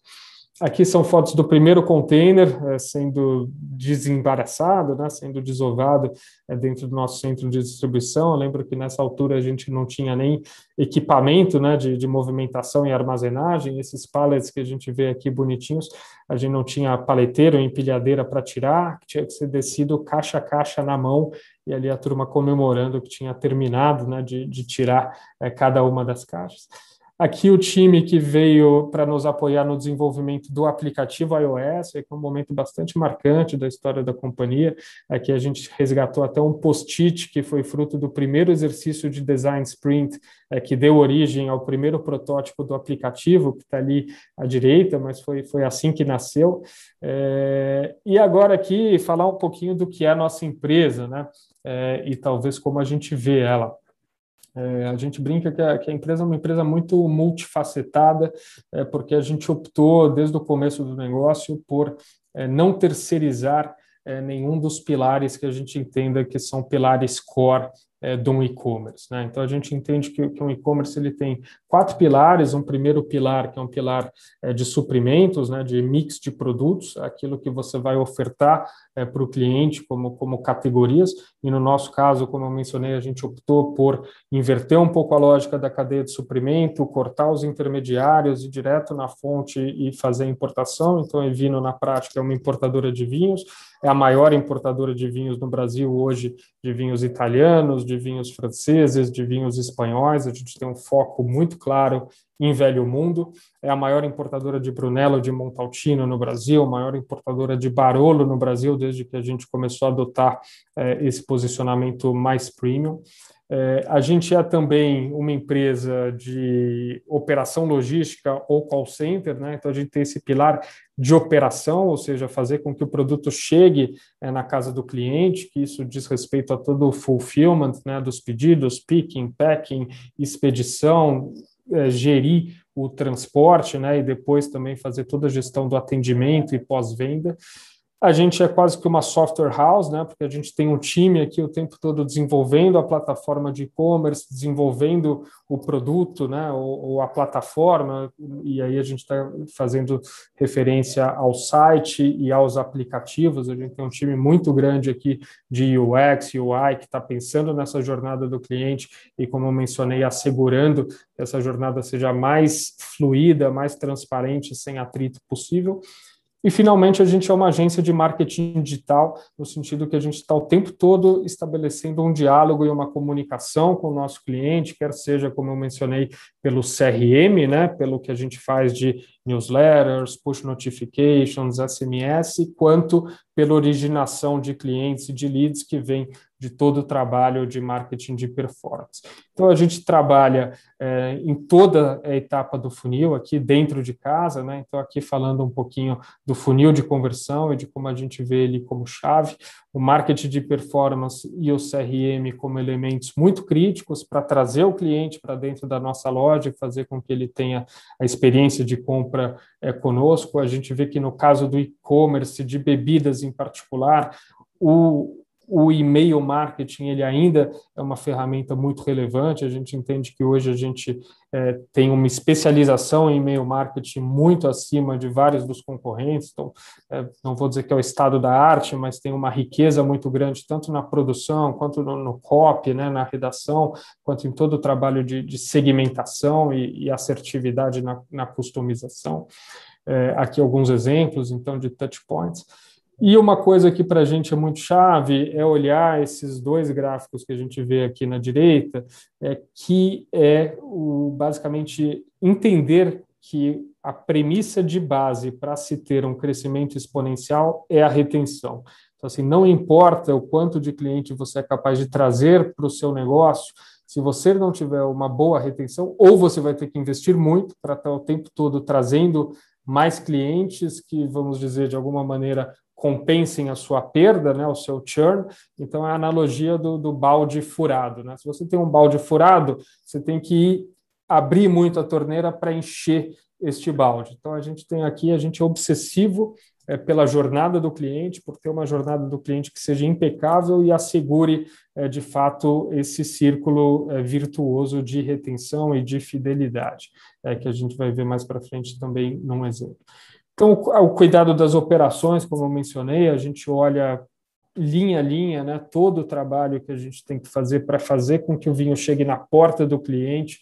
Aqui são fotos do primeiro container sendo desembaraçado, né, sendo desovado dentro do nosso centro de distribuição. Eu lembro que nessa altura a gente não tinha nem equipamento, né, de movimentação e armazenagem. Esses pallets que a gente vê aqui bonitinhos, a gente não tinha paleteiro, empilhadeira para tirar, tinha que ser descido caixa a caixa na mão, e ali a turma comemorando que tinha terminado, né, de tirar cada uma das caixas. Aqui o time que veio para nos apoiar no desenvolvimento do aplicativo iOS, que é um momento bastante marcante da história da companhia. Aqui a gente resgatou até um post-it que foi fruto do primeiro exercício de design sprint, que deu origem ao primeiro protótipo do aplicativo, que está ali à direita, mas foi assim que nasceu. E agora aqui falar um pouquinho do que é a nossa empresa, né? E talvez como a gente vê ela. A gente brinca que a empresa é uma empresa muito multifacetada, porque a gente optou, desde o começo do negócio, por não terceirizar nenhum dos pilares que a gente entenda que são pilares core de um e-commerce, né? Então, a gente entende que um e-commerce ele tem 4 pilares. Um primeiro pilar, que é um pilar de suprimentos, né, de mix de produtos, aquilo que você vai ofertar para o cliente como categorias. E no nosso caso, como eu mencionei, a gente optou por inverter um pouco a lógica da cadeia de suprimento, cortar os intermediários, ir direto na fonte e fazer a importação. Então, a Evino, na prática, é uma importadora de vinhos, é a maior importadora de vinhos no Brasil hoje, de vinhos italianos, de vinhos franceses, de vinhos espanhóis. A gente tem um foco muito claro em velho mundo. É a maior importadora de Brunello, de Montalcino no Brasil, a maior importadora de Barolo no Brasil, desde que a gente começou a adotar esse posicionamento mais premium. A gente é também uma empresa de operação logística ou call center, né? Então a gente tem esse pilar de operação, ou seja, fazer com que o produto chegue na casa do cliente, que isso diz respeito a todo o fulfillment, né, dos pedidos, picking, packing, expedição, gerir o transporte, né, e depois também fazer toda a gestão do atendimento e pós-venda. A gente é quase que uma software house, né, porque a gente tem um time aqui o tempo todo desenvolvendo a plataforma de e-commerce, desenvolvendo o produto, né, ou a plataforma, e aí a gente está fazendo referência ao site e aos aplicativos. A gente tem um time muito grande aqui de UX, UI, que está pensando nessa jornada do cliente e, como eu mencionei, assegurando que essa jornada seja mais fluida, mais transparente, sem atrito possível. E, finalmente, a gente é uma agência de marketing digital, no sentido que a gente está o tempo todo estabelecendo um diálogo e uma comunicação com o nosso cliente, quer seja, como eu mencionei, pelo CRM, né, pelo que a gente faz de newsletters, push notifications, SMS, quanto pela originação de clientes e de leads que vem de todo o trabalho de marketing de performance. Então, a gente trabalha em toda a etapa do funil, aqui dentro de casa, né? Então, aqui falando um pouquinho do funil de conversão e de como a gente vê ele como chave, o marketing de performance e o CRM como elementos muito críticos para trazer o cliente para dentro da nossa loja e fazer com que ele tenha a experiência de compra conosco. A gente vê que no caso do e-commerce, de bebidas em particular, o e-mail marketing ele ainda é uma ferramenta muito relevante. A gente entende que hoje a gente tem uma especialização em e-mail marketing muito acima de vários dos concorrentes. Então, não vou dizer que é o estado da arte, mas tem uma riqueza muito grande, tanto na produção, quanto no copy, né, na redação, quanto em todo o trabalho de segmentação e assertividade na customização. Aqui alguns exemplos, então, de touch points. E uma coisa que para a gente é muito chave é olhar esses 2 gráficos que a gente vê aqui na direita, que basicamente entender que a premissa de base para se ter um crescimento exponencial é a retenção. Então, assim, não importa o quanto de cliente você é capaz de trazer para o seu negócio, se você não tiver uma boa retenção, ou você vai ter que investir muito para estar o tempo todo trazendo mais clientes que, vamos dizer, de alguma maneira, compensem a sua perda, né, o seu churn. Então, é a analogia do balde furado, né? Se você tem um balde furado, você tem que abrir muito a torneira para encher este balde. Então, a gente tem aqui, a gente é obsessivo pela jornada do cliente, por ter uma jornada do cliente que seja impecável e assegure, de fato, esse círculo virtuoso de retenção e de fidelidade, que a gente vai ver mais para frente também num exemplo. Então, o cuidado das operações, como eu mencionei, a gente olha linha a linha, né, todo o trabalho que a gente tem que fazer para fazer com que o vinho chegue na porta do cliente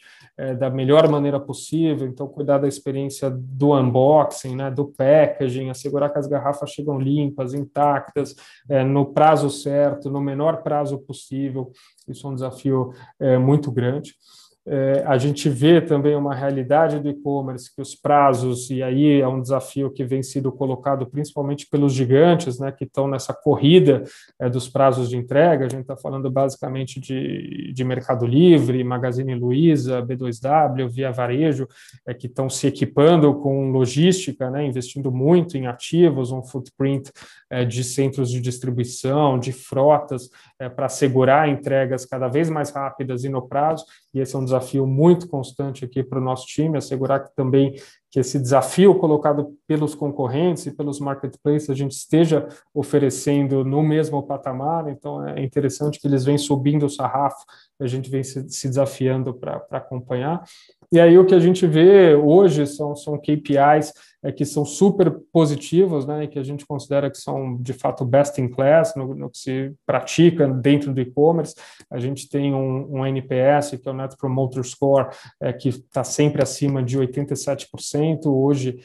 da melhor maneira possível. Então, cuidar da experiência do unboxing, né, do packaging, assegurar que as garrafas chegam limpas, intactas, no prazo certo, no menor prazo possível. Isso é um desafio muito grande. A gente vê também uma realidade do e-commerce, que os prazos, e aí é um desafio que vem sido colocado principalmente pelos gigantes, né, que estão nessa corrida dos prazos de entrega. A gente está falando basicamente de Mercado Livre, Magazine Luiza, B2W, Via Varejo, que estão se equipando com logística, né, investindo muito em ativos, um footprint de centros de distribuição, de frotas, para assegurar entregas cada vez mais rápidas e no prazo. E esse é um desafio desafio muito constante aqui para o nosso time, assegurar que também que esse desafio colocado pelos concorrentes e pelos marketplaces a gente esteja oferecendo no mesmo patamar. Então, é interessante que eles vêm subindo o sarrafo, a gente vem se desafiando para acompanhar. E aí o que a gente vê hoje são KPIs que são super positivos, né, e que a gente considera que são, de fato, best in class no que se pratica dentro do e-commerce. A gente tem um NPS, que é o Net Promoter Score, que está sempre acima de 87%. Hoje,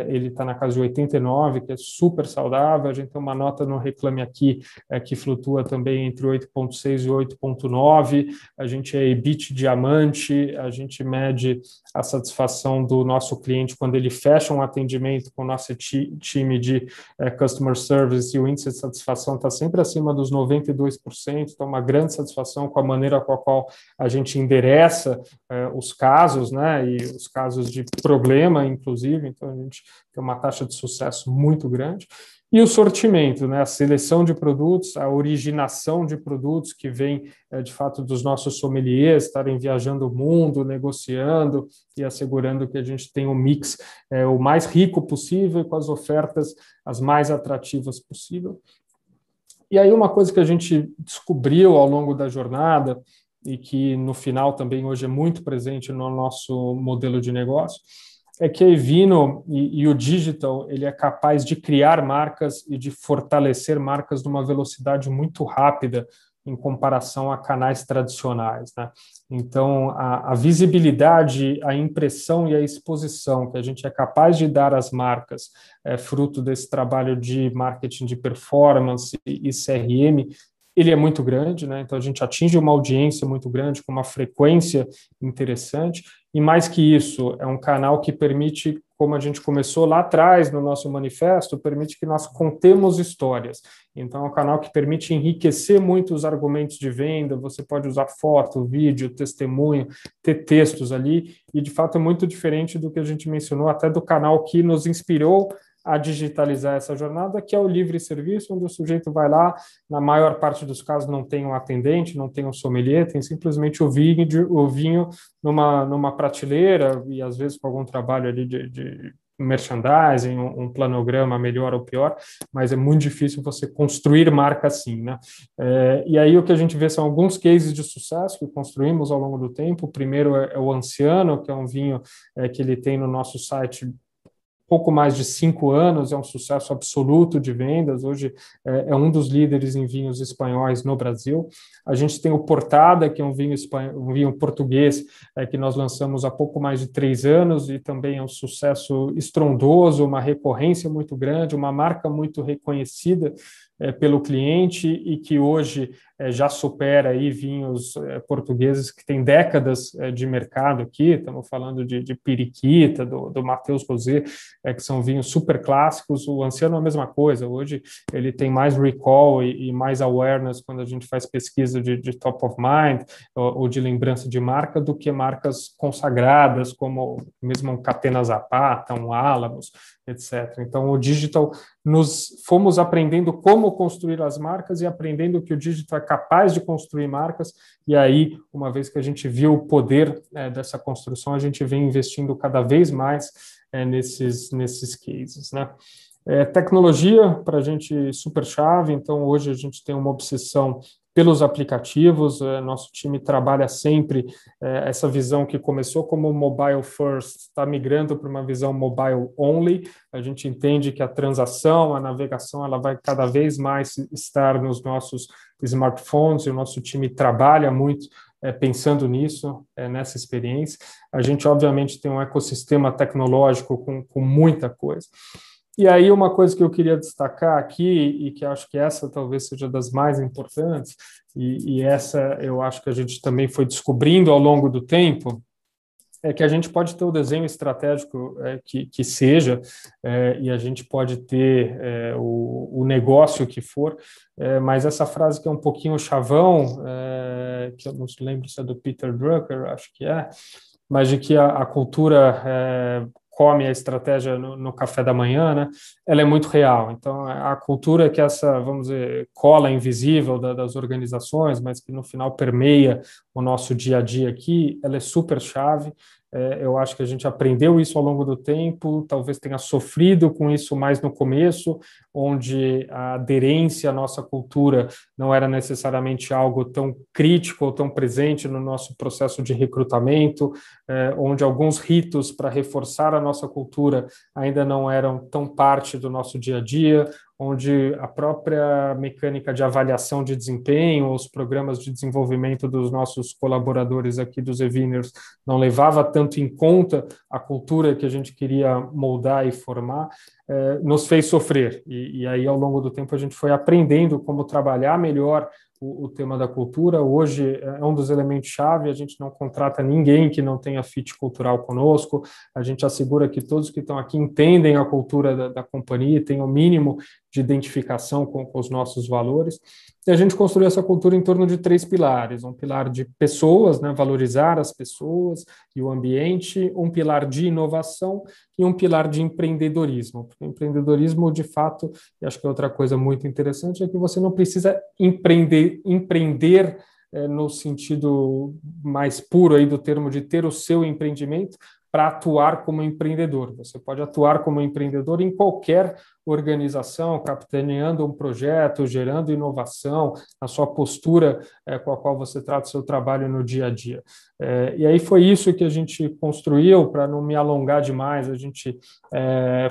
ele está na casa de 89%, que é super saudável. A gente tem uma nota no Reclame Aqui, que flutua também entre 8,6 e 8,9. A gente é EBIT diamante, a gente mede a satisfação do nosso cliente quando ele fecha um atendimento com o nosso time de Customer Service, e o índice de satisfação está sempre acima dos 92%, então uma grande satisfação com a maneira com a qual a gente endereça os casos, né, e os casos de problema, inclusive, então a gente tem uma taxa de sucesso muito grande. E o sortimento, né, a seleção de produtos, a originação de produtos que vem, de fato, dos nossos sommeliers, estarem viajando o mundo, negociando e assegurando que a gente tem um mix o mais rico possível, com as ofertas as mais atrativas possível. E aí uma coisa que a gente descobriu ao longo da jornada, e que no final também hoje é muito presente no nosso modelo de negócio, é que a Evino e o digital, ele é capaz de criar marcas e de fortalecer marcas numa velocidade muito rápida em comparação a canais tradicionais, né? Então, a visibilidade, a impressão e a exposição que a gente é capaz de dar às marcas, fruto desse trabalho de marketing de performance e CRM, ele é muito grande, né? Então a gente atinge uma audiência muito grande, com uma frequência interessante, e mais que isso, é um canal que permite, como a gente começou lá atrás no nosso manifesto, permite que nós contemos histórias. Então é um canal que permite enriquecer muito os argumentos de venda, você pode usar foto, vídeo, testemunho, ter textos ali, e de fato é muito diferente do que a gente mencionou, até do canal que nos inspirou a digitalizar essa jornada, que é o livre serviço, onde o sujeito vai lá, na maior parte dos casos não tem um atendente, não tem um sommelier, tem simplesmente o vinho numa prateleira, e às vezes com algum trabalho ali de merchandising, um planograma melhor ou pior, mas é muito difícil você construir marca assim, né? E aí o que a gente vê são alguns cases de sucesso que construímos ao longo do tempo. O primeiro é o Anciano, que é um vinho que ele tem no nosso site pouco mais de 5 anos, é um sucesso absoluto de vendas, hoje é um dos líderes em vinhos espanhóis no Brasil. A gente tem o Portada, que é um vinho português, que nós lançamos há pouco mais de 3 anos, e também é um sucesso estrondoso, uma recorrência muito grande, uma marca muito reconhecida pelo cliente, e que hoje já supera aí vinhos portugueses que têm décadas de mercado aqui. Estamos falando de Periquita, do Matheus Rosé, que são vinhos super clássicos. O Anciano é a mesma coisa, hoje ele tem mais recall e mais awareness quando a gente faz pesquisa de top of mind ou de lembrança de marca, do que marcas consagradas, como mesmo um Catena Zapata, um Álamos, etc. Então, o digital, fomos aprendendo como construir as marcas e aprendendo que o digital é capaz de construir marcas, e aí, uma vez que a gente viu o poder dessa construção, a gente vem investindo cada vez mais nesses cases, né? Tecnologia, para a gente, super chave. Então, hoje a gente tem uma obsessão pelos aplicativos. Nosso time trabalha sempre essa visão que começou como mobile first, está migrando para uma visão mobile only. A gente entende que a transação, a navegação, ela vai cada vez mais estar nos nossos smartphones, e o nosso time trabalha muito pensando nisso, nessa experiência. A gente, obviamente, tem um ecossistema tecnológico com muita coisa. E aí uma coisa que eu queria destacar aqui, e que acho que essa talvez seja das mais importantes, e essa eu acho que a gente também foi descobrindo ao longo do tempo, é que a gente pode ter o desenho estratégico que seja, e a gente pode ter o negócio que for, mas essa frase que é um pouquinho chavão, que eu não lembro se é do Peter Drucker, acho que mas de que a cultura come a estratégia no café da manhã, né? Ela é muito real. Então, a cultura que essa, vamos dizer, cola invisível das organizações, mas que no final permeia o nosso dia a dia aqui, ela é super chave. Eu acho que a gente aprendeu isso ao longo do tempo, talvez tenha sofrido com isso mais no começo, onde a aderência à nossa cultura não era necessariamente algo tão crítico ou tão presente no nosso processo de recrutamento, onde alguns ritos para reforçar a nossa cultura ainda não eram tão parte do nosso dia a dia, onde a própria mecânica de avaliação de desempenho, os programas de desenvolvimento dos nossos colaboradores aqui dos eVinners não levava tanto em conta a cultura que a gente queria moldar e formar, nos fez sofrer. E aí, ao longo do tempo, a gente foi aprendendo como trabalhar melhor o tema da cultura. Hoje é um dos elementos-chave, a gente não contrata ninguém que não tenha fit cultural conosco, a gente assegura que todos que estão aqui entendem a cultura da companhia, têm o mínimo de identificação com os nossos valores. E a gente construiu essa cultura em torno de 3 pilares: um pilar de pessoas, né, valorizar as pessoas e o ambiente, um pilar de inovação e um pilar de empreendedorismo. Porque o empreendedorismo, de fato, e acho que outra coisa muito interessante é que você não precisa empreender no sentido mais puro aí do termo de ter o seu empreendimento para atuar como empreendedor. Você pode atuar como empreendedor em qualquer organização, capitaneando um projeto, gerando inovação, a sua postura com a qual você trata o seu trabalho no dia a dia. E aí foi isso que a gente construiu, para não me alongar demais, a gente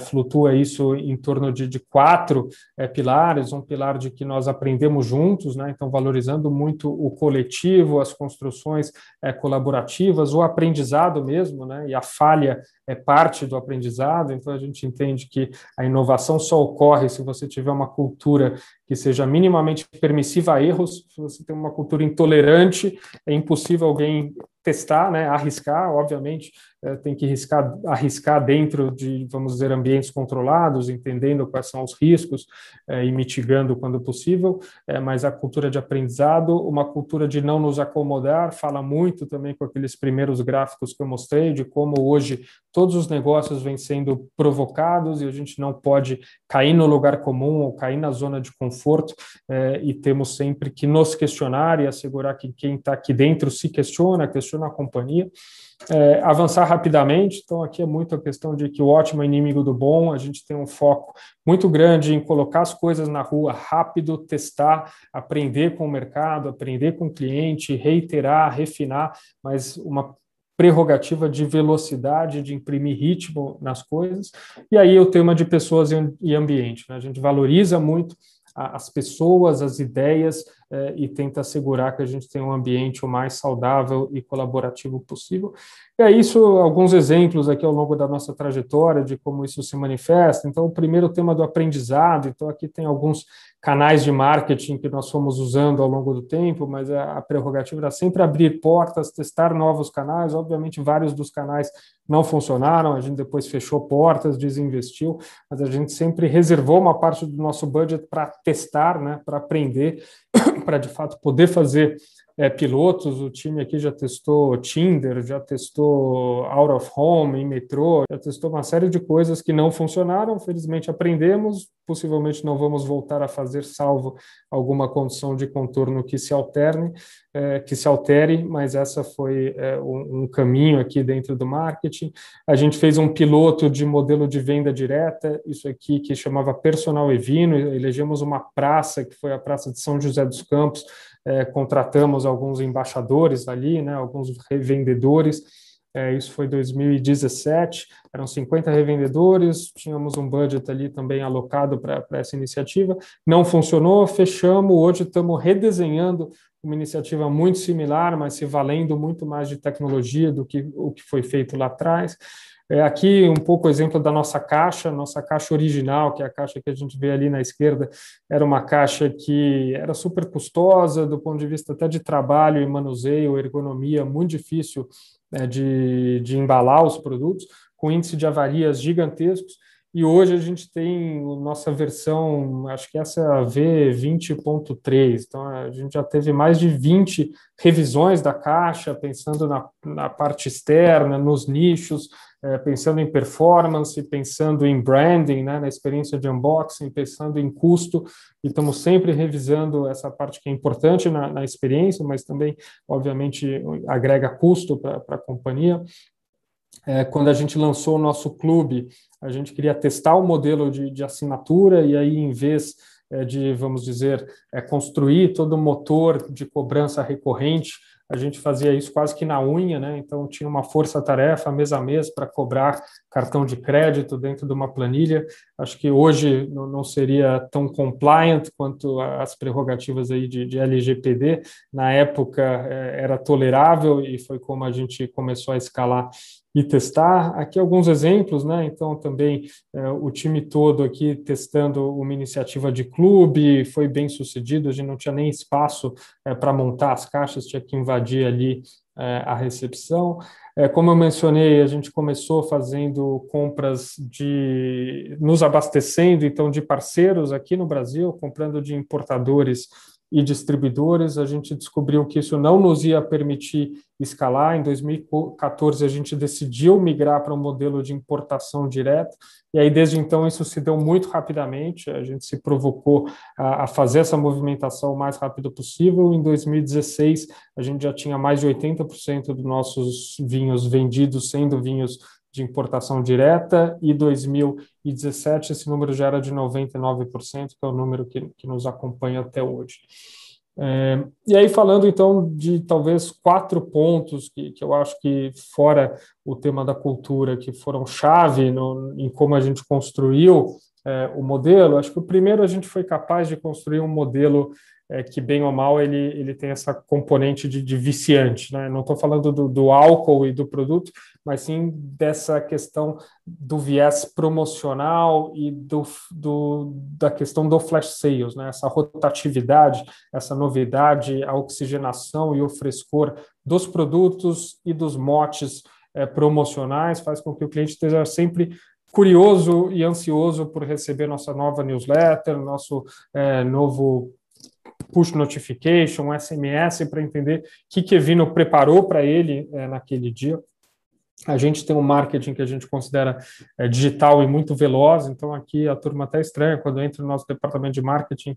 flutua isso em torno de 4 pilares, um pilar de que nós aprendemos juntos, né? Então valorizando muito o coletivo, as construções colaborativas, o aprendizado mesmo, né? E a falha é parte do aprendizado, então a gente entende que a inovação só ocorre se você tiver uma cultura que seja minimamente permissiva a erros. Se você tem uma cultura intolerante, é impossível alguém testar, né, arriscar, obviamente, tem que arriscar dentro de, vamos dizer, ambientes controlados, entendendo quais são os riscos e mitigando quando possível, mas a cultura de aprendizado, uma cultura de não nos acomodar, fala muito também com aqueles primeiros gráficos que eu mostrei, de como hoje todos os negócios vêm sendo provocados e a gente não pode cair no lugar comum ou cair na zona de conforto, e temos sempre que nos questionar e assegurar que quem está aqui dentro se questiona a companhia. Avançar rapidamente, então aqui é muito a questão de que o ótimo é inimigo do bom, a gente tem um foco muito grande em colocar as coisas na rua rápido, testar, aprender com o mercado, aprender com o cliente, reiterar, refinar, mas uma prerrogativa de velocidade, de imprimir ritmo nas coisas. E aí o tema de pessoas e ambiente, né? A gente valoriza muito as pessoas, as ideias, e tenta assegurar que a gente tem um ambiente o mais saudável e colaborativo possível. E é isso, alguns exemplos aqui ao longo da nossa trajetória de como isso se manifesta. Então, o primeiro tema do aprendizado, então aqui tem alguns canais de marketing que nós fomos usando ao longo do tempo, mas a prerrogativa era sempre abrir portas, testar novos canais. Obviamente, vários dos canais não funcionaram, a gente depois fechou portas, desinvestiu, mas a gente sempre reservou uma parte do nosso budget para testar, né, para aprender, para de fato poder fazer pilotos. O time aqui já testou Tinder, já testou Out of Home, em metrô, já testou uma série de coisas que não funcionaram. Felizmente aprendemos, possivelmente não vamos voltar a fazer, salvo alguma condição de contorno que se altere, mas essa foi um caminho aqui dentro do marketing. A gente fez um piloto de modelo de venda direta, isso aqui que chamava Personal Evino, elegemos uma praça, que foi a Praça de São José dos Campos, contratamos alguns embaixadores ali, né, alguns revendedores. Isso foi 2017, eram 50 revendedores, tínhamos um budget ali também alocado para essa iniciativa, não funcionou, fechamos, hoje estamos redesenhando uma iniciativa muito similar, mas se valendo muito mais de tecnologia do que o que foi feito lá atrás. Aqui um pouco o exemplo da nossa caixa original, que é a caixa que a gente vê ali na esquerda, era uma caixa que era super custosa do ponto de vista até de trabalho e manuseio, ergonomia, muito difícil de embalar os produtos, com índice de avarias gigantescos. E hoje a gente tem nossa versão, acho que essa é a V20.3, então a gente já teve mais de 20 revisões da caixa, pensando na parte externa, nos nichos, pensando em performance, pensando em branding, né, na experiência de unboxing, pensando em custo, e estamos sempre revisando essa parte que é importante na experiência, mas também, obviamente, agrega custo para a companhia. Quando a gente lançou o nosso clube, a gente queria testar o modelo de assinatura, e aí, em vez de, vamos dizer, construir todo o motor de cobrança recorrente, a gente fazia isso quase que na unha, né? Então, tinha uma força-tarefa mês a mês para cobrar cartão de crédito dentro de uma planilha. Acho que hoje não seria tão compliant quanto as prerrogativas aí de LGPD. Na época, era tolerável, e foi como a gente começou a escalar e testar. Aqui alguns exemplos, né? Então, também o time todo aqui testando uma iniciativa de clube, foi bem sucedido, a gente não tinha nem espaço para montar as caixas, tinha que invadir ali a recepção. Como eu mencionei, a gente começou fazendo compras nos abastecendo, então, de parceiros aqui no Brasil, comprando de importadores e distribuidores. A gente descobriu que isso não nos ia permitir escalar. Em 2014, a gente decidiu migrar para um modelo de importação direta, e aí, desde então, isso se deu muito rapidamente. A gente se provocou a fazer essa movimentação o mais rápido possível. Em 2016, a gente já tinha mais de 80% dos nossos vinhos vendidos sendo vinhos de importação direta, e 2017 esse número já era de 99%, que é o número que nos acompanha até hoje. E aí, falando então de talvez 4 pontos que eu acho que, fora o tema da cultura, que foram chave em como a gente construiu o modelo, acho que o primeiro, a gente foi capaz de construir um modelo que, bem ou mal, ele tem essa componente de viciante, né? Não estou falando do álcool e do produto, mas sim dessa questão do viés promocional e da questão do flash sales, né? Essa rotatividade, essa novidade, a oxigenação e o frescor dos produtos e dos motes promocionais faz com que o cliente esteja sempre curioso e ansioso por receber nossa nova newsletter, nosso novo push notification, SMS, para entender o que Evino preparou para ele naquele dia. A gente tem um marketing que a gente considera digital e muito veloz, então aqui a turma até estranha, quando entra no nosso departamento de marketing,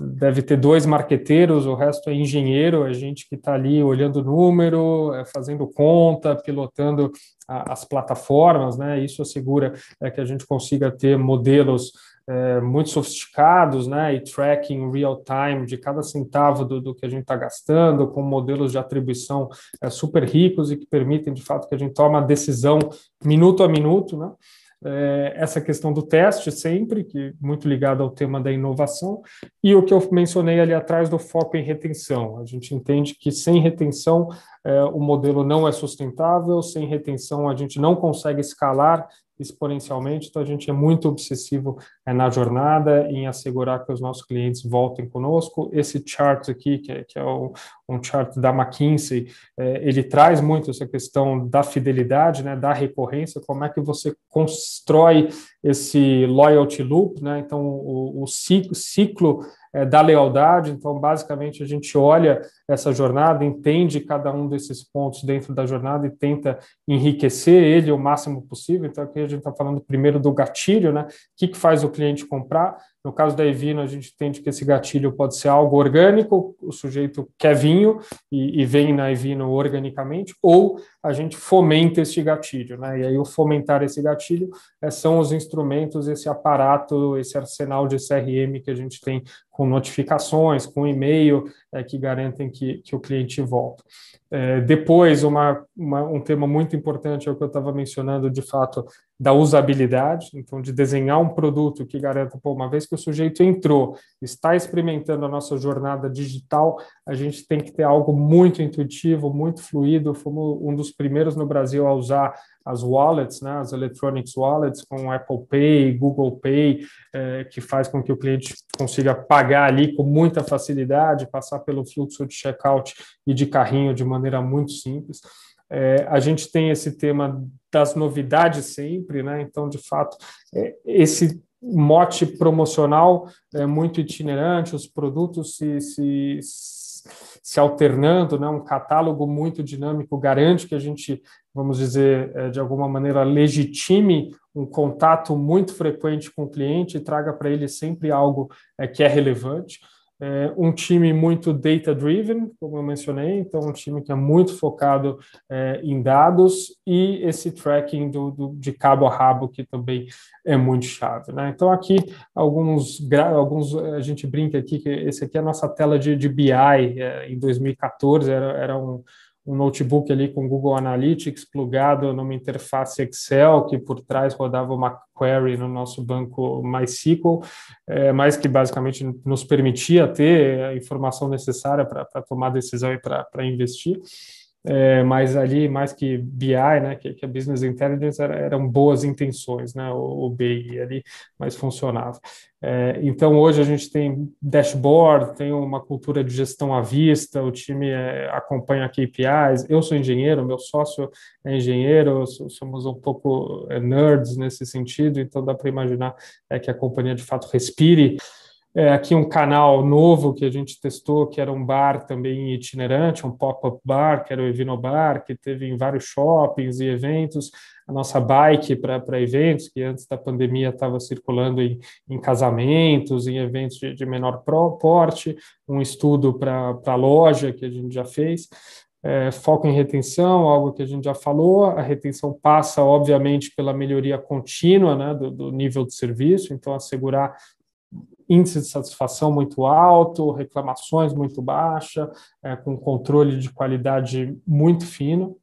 deve ter 2 marqueteiros, o resto é engenheiro, é gente que está ali olhando o número, fazendo conta, pilotando as plataformas, né? Isso assegura que a gente consiga ter modelos muito sofisticados, né, e tracking real time de cada centavo do que a gente está gastando, com modelos de atribuição super ricos e que permitem, de fato, que a gente tome a decisão minuto a minuto, né? Essa questão do teste sempre, que muito ligado ao tema da inovação, e o que eu mencionei ali atrás do foco em retenção. A gente entende que sem retenção o modelo não é sustentável, sem retenção a gente não consegue escalar exponencialmente, então a gente é muito obsessivo na jornada em assegurar que os nossos clientes voltem conosco. Esse chart aqui, que é um chart da McKinsey, ele traz muito essa questão da fidelidade, né, da recorrência, como é que você constrói esse loyalty loop, né? Então o ciclo da lealdade. Então, basicamente, a gente olha essa jornada, entende cada um desses pontos dentro da jornada e tenta enriquecer ele o máximo possível. Então, aqui a gente está falando primeiro do gatilho, né? O que faz o cliente comprar? No caso da Evino, a gente entende que esse gatilho pode ser algo orgânico, o sujeito quer vinho e vem na Evino organicamente, ou a gente fomenta esse gatilho, né? E aí o fomentar esse gatilho são os instrumentos, esse aparato, esse arsenal de CRM que a gente tem com notificações, com e-mail, que garantem que o cliente volta. Depois, um tema muito importante é o que eu estava mencionando, de fato, da usabilidade, então de desenhar um produto que garanta, uma vez que o sujeito entrou, está experimentando a nossa jornada digital, a gente tem que ter algo muito intuitivo, muito fluido. Fomos um dos primeiros no Brasil a usar as wallets, né, as electronic wallets, com Apple Pay, Google Pay, que faz com que o cliente consiga pagar ali com muita facilidade, passar pelo fluxo de checkout e de carrinho de maneira muito simples. A gente tem esse tema das novidades sempre, né? Então, de fato, esse mote promocional é muito itinerante, os produtos se alternando, né? Um catálogo muito dinâmico garante que a gente, vamos dizer, de alguma maneira, legitime um contato muito frequente com o cliente e traga para ele sempre algo que é relevante. Um time muito data-driven, como eu mencionei, então um time que é muito focado em dados e esse tracking de cabo a rabo, que também é muito chave, né? Então aqui alguns a gente brinca aqui que esse aqui é a nossa tela de BI. Em 2014 era um notebook ali com Google Analytics plugado numa interface Excel que por trás rodava uma query no nosso banco MySQL, mas que basicamente nos permitia ter a informação necessária para tomar decisão e para investir. Mas ali, mais que BI, né, que a Business Intelligence, eram boas intenções, né, o BI ali, mas funcionava. Então, hoje a gente tem dashboard, tem uma cultura de gestão à vista, o time acompanha KPIs, eu sou engenheiro, meu sócio é engenheiro, somos um pouco nerds nesse sentido, então dá para imaginar que a companhia de fato respire. Aqui um canal novo que a gente testou, que era um bar também itinerante, um pop-up bar, que era o Evinobar, que teve em vários shoppings e eventos. A nossa bike para eventos, que antes da pandemia estava circulando em casamentos, em eventos de menor porte. Um estudo para loja, que a gente já fez. Foco em retenção, algo que a gente já falou. A retenção passa, obviamente, pela melhoria contínua, né, do nível de serviço, então assegurar índice de satisfação muito alto, reclamações muito baixa, com controle de qualidade muito fino.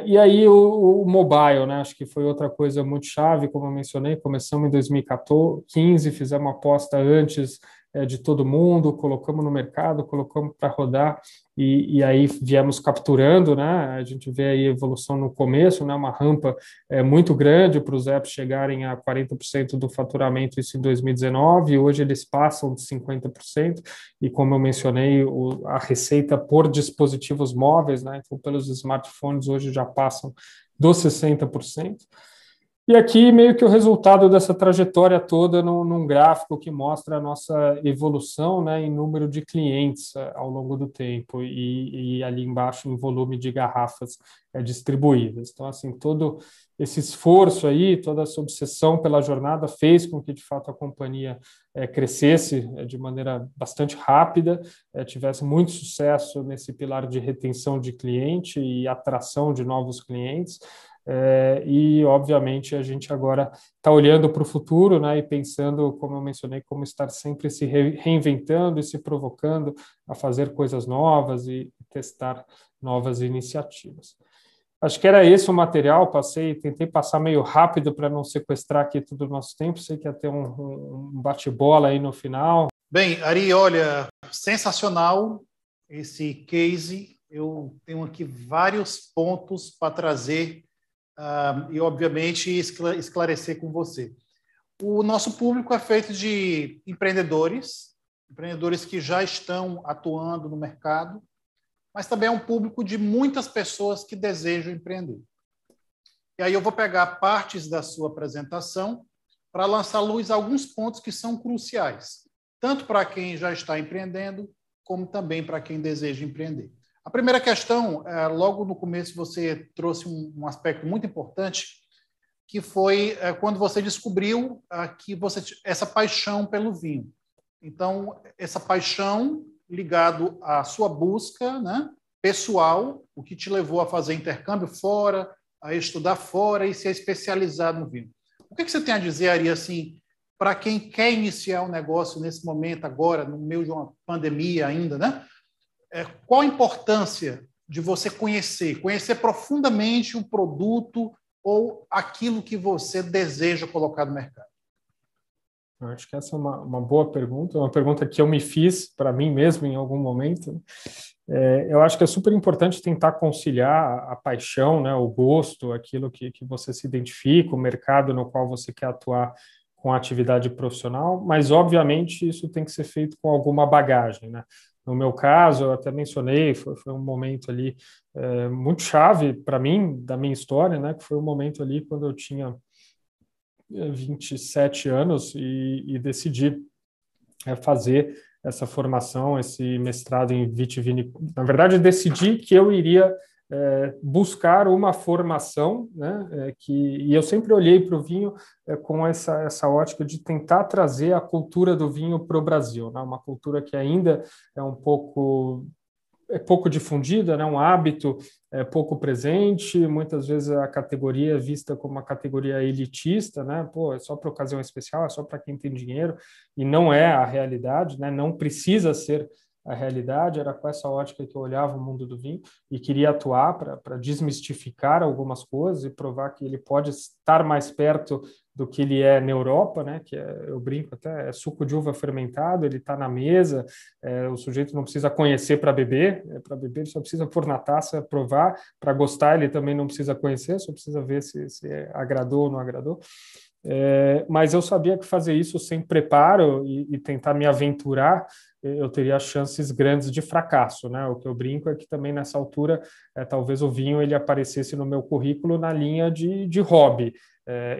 E aí o mobile, né? Acho que foi outra coisa muito chave, como eu mencionei, começamos em 2015, fizemos uma aposta antes de todo mundo, colocamos no mercado, colocamos para rodar e aí viemos capturando, né? A gente vê aí a evolução no começo, né? Uma rampa muito grande para os apps chegarem a 40% do faturamento, isso em 2019, e hoje eles passam de 50%, e como eu mencionei, a receita por dispositivos móveis, né? Então pelos smartphones hoje já passam dos 60%. E aqui meio que o resultado dessa trajetória toda num gráfico que mostra a nossa evolução, né, em número de clientes ao longo do tempo e ali embaixo em volume de garrafas distribuídas. Então, assim, todo esse esforço aí, toda essa obsessão pela jornada fez com que, de fato, a companhia crescesse de maneira bastante rápida, tivesse muito sucesso nesse pilar de retenção de cliente e atração de novos clientes. E, obviamente, a gente agora está olhando para o futuro, né, e pensando, como eu mencionei, como estar sempre se reinventando e se provocando a fazer coisas novas e testar novas iniciativas. Acho que era esse o material, tentei passar meio rápido para não sequestrar aqui todo o nosso tempo, sei que ia ter um bate-bola aí no final. Bem, Ari, olha, sensacional esse case, eu tenho aqui vários pontos para trazer e, obviamente, esclarecer com você. O nosso público é feito de empreendedores que já estão atuando no mercado, mas também é um público de muitas pessoas que desejam empreender. E aí eu vou pegar partes da sua apresentação para lançar à luz alguns pontos que são cruciais, tanto para quem já está empreendendo, como também para quem deseja empreender. A primeira questão, logo no começo você trouxe um aspecto muito importante, que foi quando você descobriu essa paixão pelo vinho. Então, essa paixão ligado à sua busca, né, pessoal, o que te levou a fazer intercâmbio fora, a estudar fora e se especializar no vinho. O que você tem a dizer, Ari, assim, para quem quer iniciar um negócio nesse momento agora, no meio de uma pandemia ainda, né? Qual a importância de você conhecer profundamente o produto ou aquilo que você deseja colocar no mercado? Eu acho que essa é uma boa pergunta, uma pergunta que eu me fiz para mim mesmo em algum momento. Eu acho que é super importante tentar conciliar a paixão, né, o gosto, aquilo que você se identifica, o mercado no qual você quer atuar com a atividade profissional, mas, obviamente, isso tem que ser feito com alguma bagagem, né? No meu caso, eu até mencionei, foi um momento ali muito chave para mim, da minha história, né, que foi um momento ali quando eu tinha 27 anos e decidi fazer essa formação, esse mestrado em vitivinicultura. Na verdade, decidi que eu iria buscar uma formação, né, e eu sempre olhei para o vinho com essa ótica de tentar trazer a cultura do vinho para o Brasil, né, uma cultura que ainda é pouco difundida, né, um hábito pouco presente, muitas vezes a categoria é vista como uma categoria elitista, né, pô, é só para ocasião especial, é só para quem tem dinheiro, e não é a realidade, né, não precisa ser a realidade. Era com essa ótica que eu olhava o mundo do vinho e queria atuar para desmistificar algumas coisas e provar que ele pode estar mais perto do que ele é na Europa, né? Que eu brinco até, é suco de uva fermentado, ele está na mesa, o sujeito não precisa conhecer para beber ele só precisa pôr na taça, provar, para gostar ele também não precisa conhecer, só precisa ver se agradou ou não agradou. Mas eu sabia que fazer isso sem preparo e tentar me aventurar, eu teria chances grandes de fracasso, né? O que eu brinco é que também nessa altura, talvez o vinho ele aparecesse no meu currículo na linha de hobby.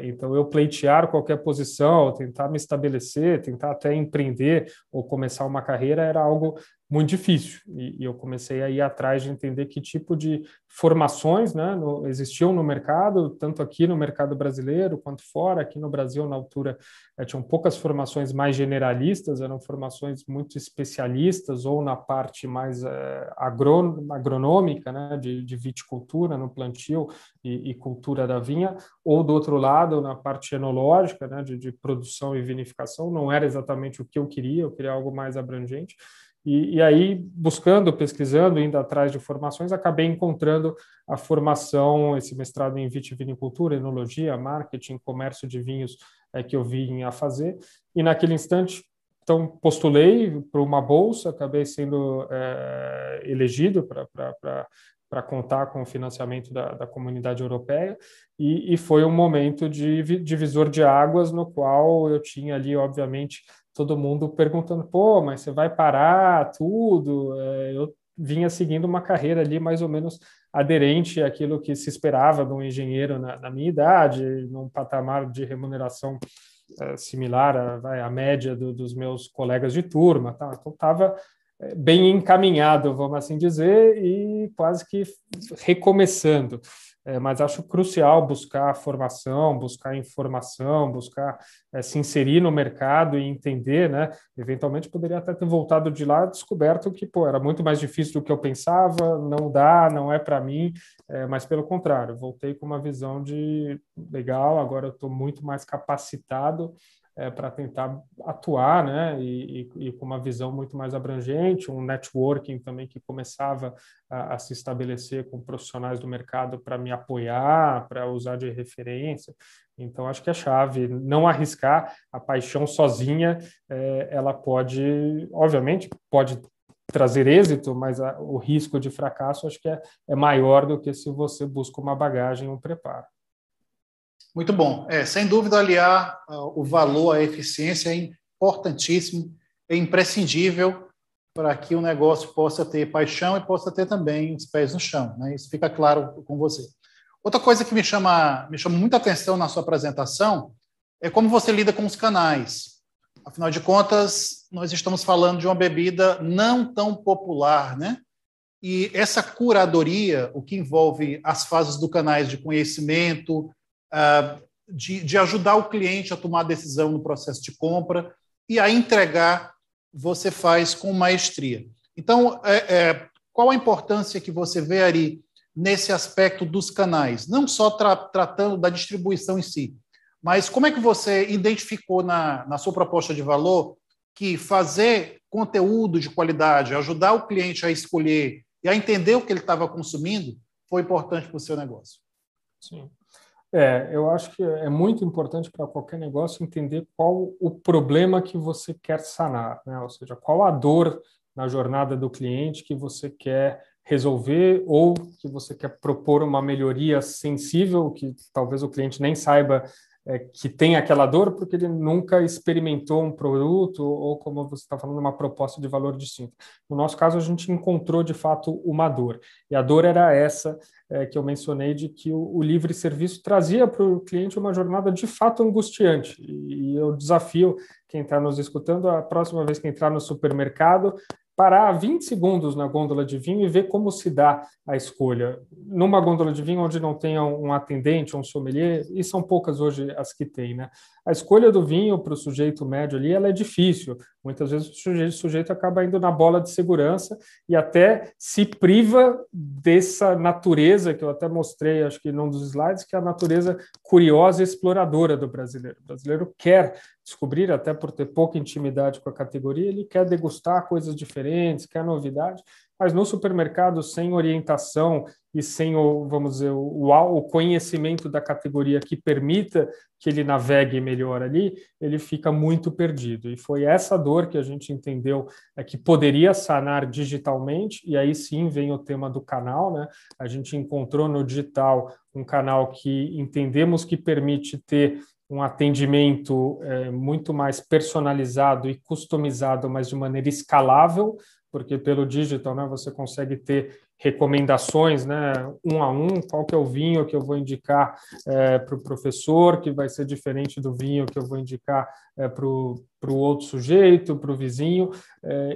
Então, eu pleitear qualquer posição, tentar me estabelecer, tentar até empreender ou começar uma carreira era algo muito difícil. E eu comecei a ir atrás de entender que tipo de formações, né, existiam no mercado, tanto aqui no mercado brasileiro quanto fora. Aqui no Brasil, na altura, tinham poucas formações mais generalistas, eram formações muito especialistas ou na parte mais agronômica, né, de viticultura, no plantio e cultura da vinha, ou do outro lado, na parte enológica, né, de produção e vinificação. Não era exatamente o que eu queria algo mais abrangente. E aí, buscando, pesquisando, indo atrás de formações, acabei encontrando a formação, esse mestrado em vitivinicultura, enologia, marketing, comércio de vinhos que eu vim a fazer. E naquele instante, então, postulei para uma bolsa, acabei sendo elegido para contar com o financiamento da Comunidade Europeia, e foi um momento de divisor de águas, no qual eu tinha ali, obviamente, todo mundo perguntando, pô, mas você vai parar tudo? Eu vinha seguindo uma carreira ali mais ou menos aderente àquilo que se esperava de um engenheiro na minha idade, num patamar de remuneração similar à média dos meus colegas de turma. Tá? Então, estava bem encaminhado, vamos assim dizer, e quase que recomeçando. Mas acho crucial buscar formação, buscar informação, buscar se inserir no mercado e entender, né? Eventualmente poderia até ter voltado de lá e descoberto que era muito mais difícil do que eu pensava, não dá, não é para mim, mas pelo contrário, voltei com uma visão de legal, agora eu estou muito mais capacitado para tentar atuar, né, e com uma visão muito mais abrangente, um networking também que começava a se estabelecer com profissionais do mercado para me apoiar, para usar de referência. Então, acho que a chave, não arriscar, a paixão sozinha, ela pode, obviamente, pode trazer êxito, mas o risco de fracasso acho que é maior do que se você busca uma bagagem, um preparo. Muito bom. Sem dúvida, aliar o valor à eficiência é importantíssimo, é imprescindível para que o negócio possa ter paixão e possa ter também os pés no chão, né? Isso fica claro com você. Outra coisa que me chama muita atenção na sua apresentação é como você lida com os canais. Afinal de contas, nós estamos falando de uma bebida não tão popular, né? E essa curadoria, o que envolve as fases do canais de conhecimento, de ajudar o cliente a tomar decisão no processo de compra e a entregar, você faz com maestria. Então, qual a importância que você vê ali nesse aspecto dos canais? Não só tratando da distribuição em si, mas como é que você identificou na sua proposta de valor que fazer conteúdo de qualidade, ajudar o cliente a escolher e a entender o que ele estava consumindo, foi importante para o seu negócio? Sim. Eu acho que é muito importante para qualquer negócio entender qual o problema que você quer sanar, né? Ou seja, qual a dor na jornada do cliente que você quer resolver ou que você quer propor uma melhoria sensível que talvez o cliente nem saiba que tem aquela dor porque ele nunca experimentou um produto ou, como você está falando, uma proposta de valor distinta. No nosso caso, a gente encontrou, de fato, uma dor. E a dor era essa que eu mencionei de que o livre serviço trazia para o cliente uma jornada de fato angustiante. E eu desafio quem está nos escutando, a próxima vez que entrar no supermercado, parar 20 segundos na gôndola de vinho e ver como se dá a escolha. Numa gôndola de vinho onde não tenha um atendente, um sommelier, e são poucas hoje as que tem, né? A escolha do vinho para o sujeito médio ali, ela é difícil. Muitas vezes o sujeito acaba indo na bola de segurança e até se priva dessa natureza, que eu até mostrei, acho que num dos slides, que é a natureza curiosa e exploradora do brasileiro. O brasileiro quer descobrir, até por ter pouca intimidade com a categoria, ele quer degustar coisas diferentes, quer novidade, mas no supermercado, sem orientação e sem vamos dizer, o conhecimento da categoria que permita que ele navegue melhor ali, ele fica muito perdido. E foi essa dor que a gente entendeu que poderia sanar digitalmente, e aí sim vem o tema do canal, né? A gente encontrou no digital um canal que entendemos que permite ter um atendimento muito mais personalizado e customizado, mas de maneira escalável, porque pelo digital, né, você consegue ter recomendações, né, um a um, qual que é o vinho que eu vou indicar para o professor, que vai ser diferente do vinho que eu vou indicar para o outro sujeito, para o vizinho,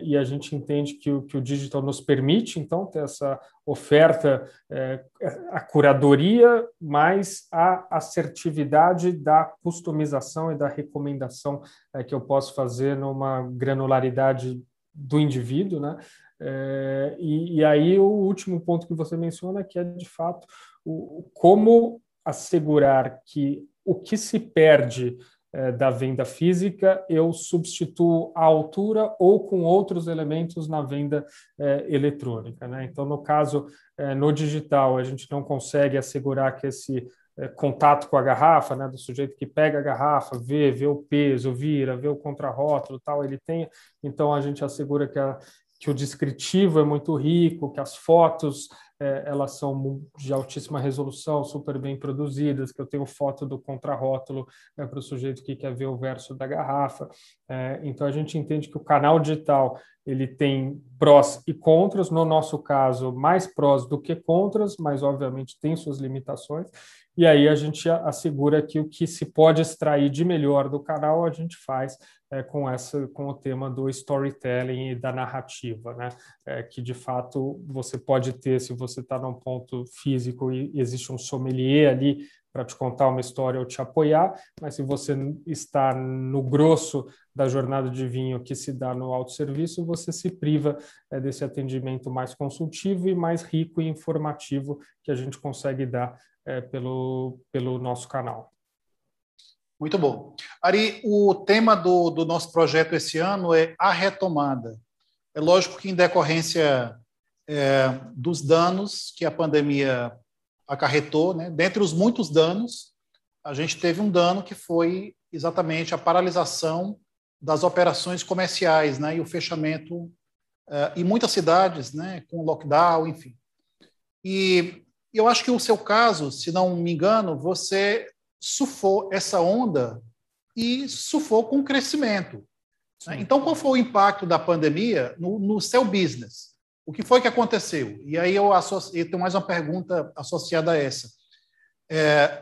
e a gente entende que o digital nos permite, então, ter essa oferta, a curadoria, mais a assertividade da customização e da recomendação que eu posso fazer numa granularidade do indivíduo, né? E aí o último ponto que você menciona, que é de fato como assegurar que o que se perde da venda física eu substituo à altura ou com outros elementos na venda eletrônica, né? Então, no caso, no digital, a gente não consegue assegurar que esse contato com a garrafa, né, do sujeito que pega a garrafa, vê o peso, vira, vê o contrarótulo, tal, ele tem. Então, a gente assegura que o descritivo é muito rico, que as fotos elas são de altíssima resolução, super bem produzidas, que eu tenho foto do contrarótulo para o sujeito que quer ver o verso da garrafa. Então, a gente entende que o canal digital ele tem prós e contras, no nosso caso, mais prós do que contras, mas, obviamente, tem suas limitações. E aí a gente assegura que o que se pode extrair de melhor do canal, a gente faz com o tema do storytelling e da narrativa, né? Que, de fato, você pode ter, se você está num ponto físico e existe um sommelier ali para te contar uma história ou te apoiar, mas se você está no grosso da jornada de vinho que se dá no autosserviço, você se priva desse atendimento mais consultivo e mais rico e informativo que a gente consegue dar pelo nosso canal. Muito bom. Ari, o tema do nosso projeto esse ano é a retomada. É lógico que em decorrência dos danos que a pandemia acarretou, né? Dentre os muitos danos, a gente teve um dano que foi exatamente a paralisação das operações comerciais, né? E o fechamento em muitas cidades, né? Com lockdown, enfim. E eu acho que o seu caso, se não me engano, você surfou essa onda e surfou com crescimento. Né? Então, qual foi o impacto da pandemia no seu business? O que foi que aconteceu? E aí eu tenho mais uma pergunta associada a essa.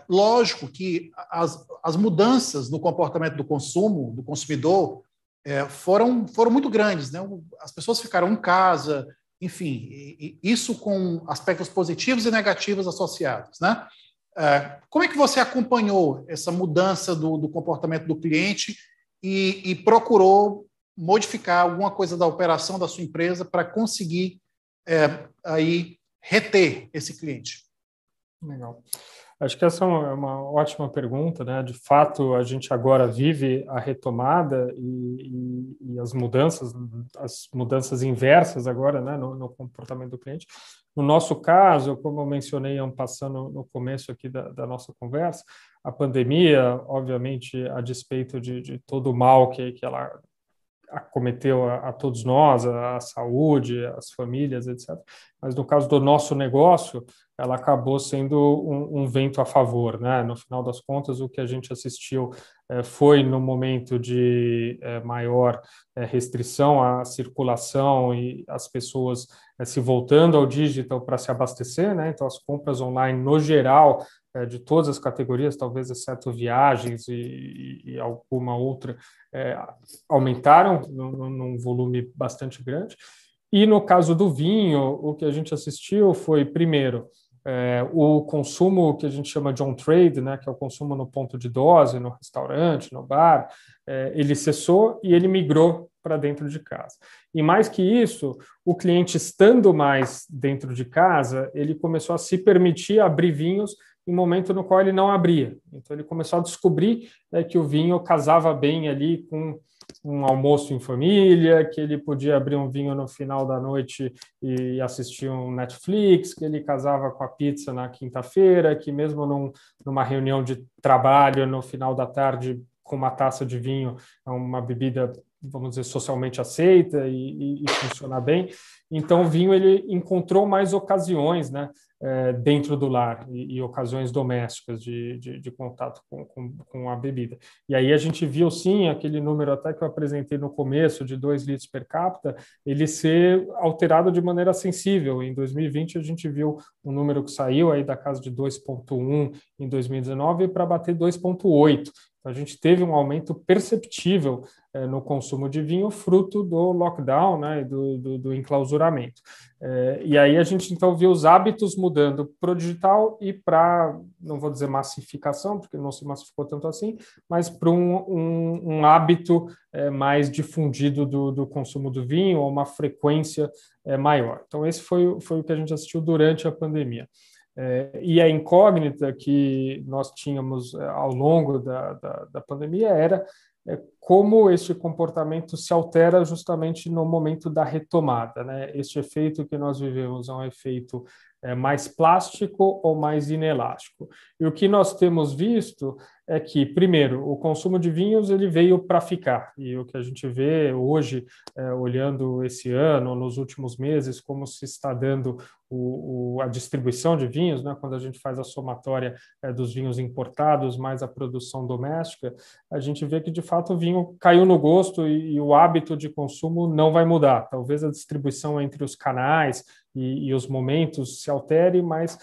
Lógico que as mudanças no comportamento do consumo, do consumidor, foram muito grandes. Né? As pessoas ficaram em casa, enfim, isso com aspectos positivos e negativos associados, né? Como é que você acompanhou essa mudança do comportamento do cliente e procurou modificar alguma coisa da operação da sua empresa para conseguir aí reter esse cliente? Legal. Acho que essa é uma ótima pergunta, né? De fato, a gente agora vive a retomada e as mudanças inversas agora, né? No comportamento do cliente. No nosso caso, como eu mencionei passando no começo aqui da nossa conversa, a pandemia, obviamente, a despeito de todo o mal que ela acometeu a todos nós, a saúde, as famílias, etc. Mas no caso do nosso negócio, ela acabou sendo um vento a favor, né? No final das contas, o que a gente assistiu foi no momento de maior restrição à circulação e as pessoas se voltando ao digital para se abastecer, né? Então, as compras online, no geral, de todas as categorias, talvez exceto viagens e alguma outra, aumentaram num volume bastante grande. E no caso do vinho, o que a gente assistiu foi, primeiro, o consumo que a gente chama de on-trade, né, que é o consumo no ponto de dose, no restaurante, no bar, ele cessou e ele migrou para dentro de casa. E mais que isso, o cliente estando mais dentro de casa, ele começou a se permitir abrir vinhos em momento no qual ele não abria. Então, ele começou a descobrir que o vinho casava bem ali com um almoço em família, que ele podia abrir um vinho no final da noite e assistir um Netflix, que ele casava com a pizza na quinta-feira, que mesmo numa reunião de trabalho no final da tarde com uma taça de vinho é uma bebida, vamos dizer, socialmente aceita e funciona bem. Então, o vinho ele encontrou mais ocasiões, né, dentro do lar e ocasiões domésticas de contato com a bebida. E aí a gente viu, sim, aquele número até que eu apresentei no começo, de 2 litros per capita, ele ser alterado de maneira sensível. Em 2020, a gente viu um número que saiu aí da casa de 2,1 em 2019 para bater 2,8. A gente teve um aumento perceptível no consumo de vinho, fruto do lockdown, né, e do enclausuramento. E aí a gente, então, viu os hábitos mudando para o digital e para, não vou dizer massificação, porque não se massificou tanto assim, mas para um hábito mais difundido do consumo do vinho, ou uma frequência maior. Então, esse foi o que a gente assistiu durante a pandemia. E a incógnita que nós tínhamos ao longo da pandemia era como este comportamento se altera justamente no momento da retomada, né? Este efeito que nós vivemos é um efeito mais plástico ou mais inelástico. E o que nós temos visto é que, primeiro, o consumo de vinhos ele veio para ficar. E o que a gente vê hoje, olhando esse ano, nos últimos meses, como se está dando a distribuição de vinhos, né? Quando a gente faz a somatória dos vinhos importados mais a produção doméstica, a gente vê que, de fato, o vinho caiu no gosto e o hábito de consumo não vai mudar. Talvez a distribuição entre os canais e os momentos se altere, mas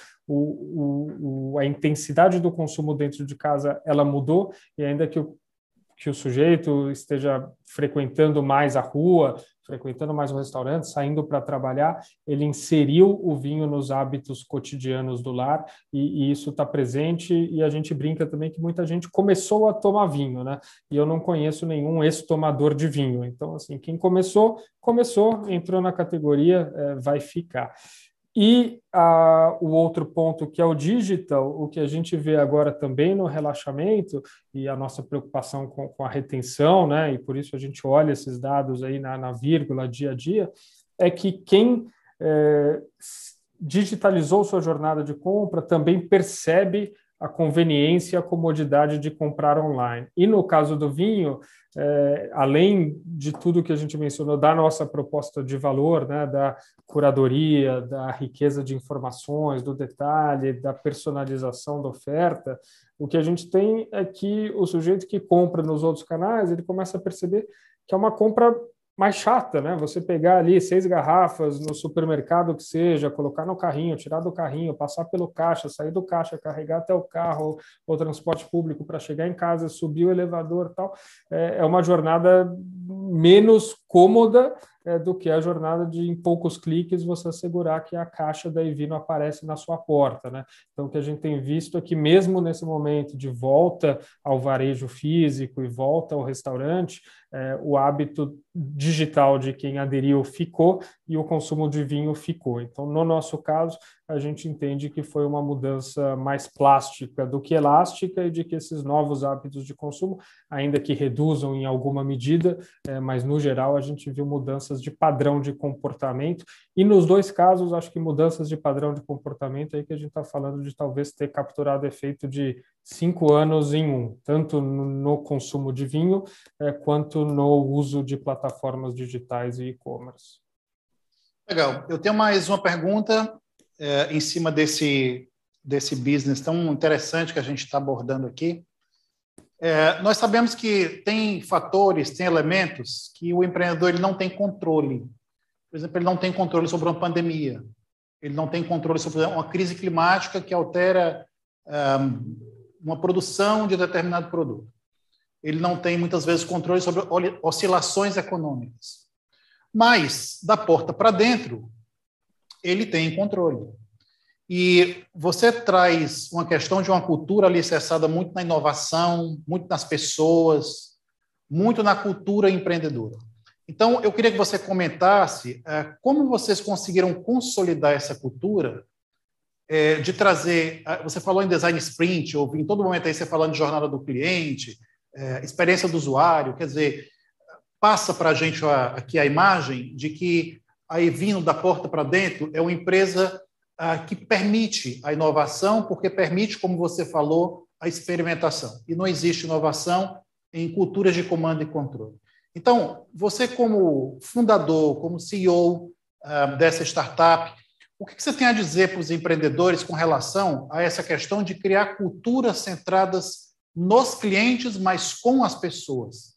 a intensidade do consumo dentro de casa ela mudou, e ainda que o sujeito esteja frequentando mais a rua, frequentando mais um restaurante, saindo para trabalhar, ele inseriu o vinho nos hábitos cotidianos do lar, e isso está presente, e a gente brinca também que muita gente começou a tomar vinho, né? E eu não conheço nenhum ex-tomador de vinho. Então, assim, quem começou, entrou na categoria, vai ficar. E o outro ponto, que é o digital, o que a gente vê agora também no relaxamento e a nossa preocupação com a retenção, né, e por isso a gente olha esses dados aí na vírgula, dia a dia, é que quem digitalizou sua jornada de compra também percebe a conveniência e a comodidade de comprar online. E no caso do vinho, além de tudo que a gente mencionou da nossa proposta de valor, né, da curadoria, da riqueza de informações, do detalhe, da personalização da oferta, o que a gente tem é que o sujeito que compra nos outros canais, ele começa a perceber que é uma compra mais chata, né? Você pegar ali 6 garrafas no supermercado que seja, colocar no carrinho, tirar do carrinho, passar pelo caixa, sair do caixa, carregar até o carro ou transporte público para chegar em casa, subir o elevador e tal, é uma jornada menos cômoda do que a jornada de, em poucos cliques, você assegurar que a caixa da Evino aparece na sua porta, né? Então, o que a gente tem visto é que, mesmo nesse momento de volta ao varejo físico e volta ao restaurante, o hábito digital de quem aderiu ficou e o consumo de vinho ficou. Então, no nosso caso, a gente entende que foi uma mudança mais plástica do que elástica e de que esses novos hábitos de consumo, ainda que reduzam em alguma medida, mas no geral a gente viu mudanças mudanças de padrão de comportamento, e nos dois casos, acho que mudanças de padrão de comportamento aí que a gente está falando de talvez ter capturado efeito de 5 anos em um, tanto no consumo de vinho quanto no uso de plataformas digitais e e-commerce. Legal. Eu tenho mais uma pergunta em cima desse business tão interessante que a gente está abordando aqui. Nós sabemos que tem fatores, tem elementos que o empreendedor ele não tem controle. Por exemplo, ele não tem controle sobre uma pandemia, ele não tem controle sobre uma crise climática que altera uma produção de determinado produto. Ele não tem, muitas vezes, controle sobre oscilações econômicas. Mas, da porta para dentro, ele tem controle. E você traz uma questão de uma cultura alicerçada muito na inovação, muito nas pessoas, muito na cultura empreendedora. Então, eu queria que você comentasse como vocês conseguiram consolidar essa cultura de trazer... Você falou em design sprint, ou em todo momento aí você falando de jornada do cliente, experiência do usuário, quer dizer, passa para a gente aqui a imagem de que aí vindo da porta para dentro é uma empresa que permite a inovação, porque permite, como você falou, a experimentação. E não existe inovação em culturas de comando e controle. Então, você como fundador, como CEO dessa startup, o que você tem a dizer para os empreendedores com relação a essa questão de criar culturas centradas nos clientes, mas com as pessoas?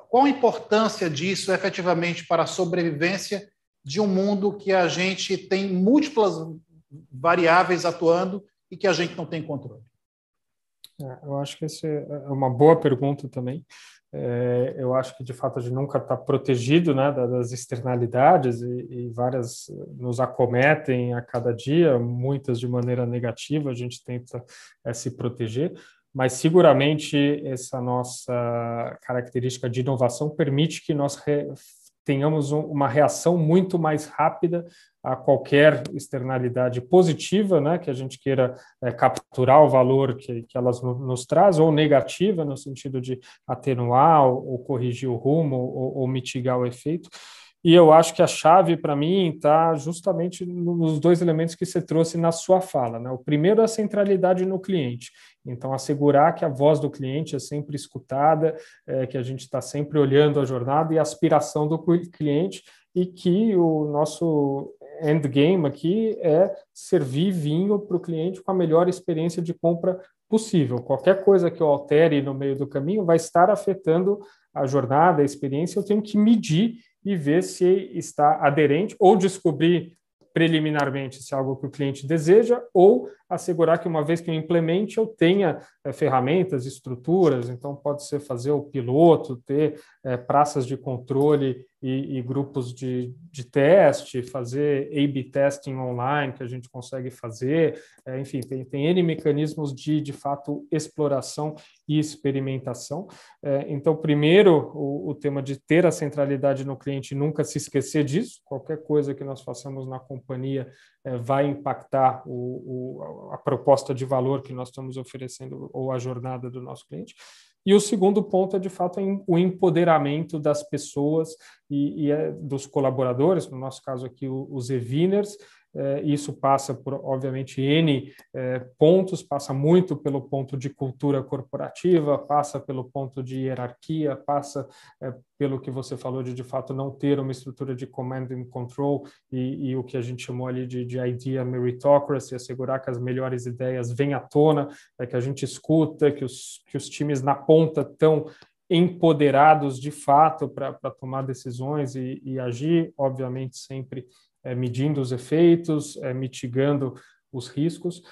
Qual a importância disso efetivamente para a sobrevivência de um mundo que a gente tem múltiplas variáveis atuando e que a gente não tem controle? Eu acho que essa é uma boa pergunta também. Eu acho que, de fato, a gente nunca está protegido, né, das externalidades e várias nos acometem a cada dia, muitas de maneira negativa, a gente tenta se proteger, mas seguramente essa nossa característica de inovação permite que nós tenhamos uma reação muito mais rápida a qualquer externalidade positiva, né, que a gente queira capturar o valor que elas nos traz, ou negativa, no sentido de atenuar ou corrigir o rumo ou mitigar o efeito. E eu acho que a chave, para mim, está justamente nos dois elementos que você trouxe na sua fala, né? O primeiro é a centralidade no cliente. Então, assegurar que a voz do cliente é sempre escutada, que a gente está sempre olhando a jornada e a aspiração do cliente, e que o nosso endgame aqui é servir vinho para o cliente com a melhor experiência de compra possível. Qualquer coisa que eu altere no meio do caminho vai estar afetando a jornada, a experiência. Eu tenho que medir e ver se está aderente, ou descobrir preliminarmente se é algo que o cliente deseja, ou assegurar que, uma vez que eu implemente, eu tenha ferramentas, estruturas. Então, pode ser fazer o piloto, ter praças de controle e grupos de teste, fazer A/B testing online, que a gente consegue fazer. Enfim, tem N mecanismos de fato, exploração e experimentação. Então, primeiro, o tema de ter a centralidade no cliente, nunca se esquecer disso. Qualquer coisa que nós façamos na companhia vai impactar a proposta de valor que nós estamos oferecendo ou a jornada do nosso cliente. E o segundo ponto é, de fato, o empoderamento das pessoas e dos colaboradores, no nosso caso aqui, os eviners. Isso passa por, obviamente, N pontos, passa muito pelo ponto de cultura corporativa, passa pelo ponto de hierarquia, passa pelo que você falou de fato, não ter uma estrutura de command and control e o que a gente chamou ali de idea meritocracy, assegurar que as melhores ideias venham à tona, que a gente escuta, que os times na ponta estão empoderados de fato para tomar decisões e agir, obviamente, sempre medindo os efeitos, mitigando os riscos,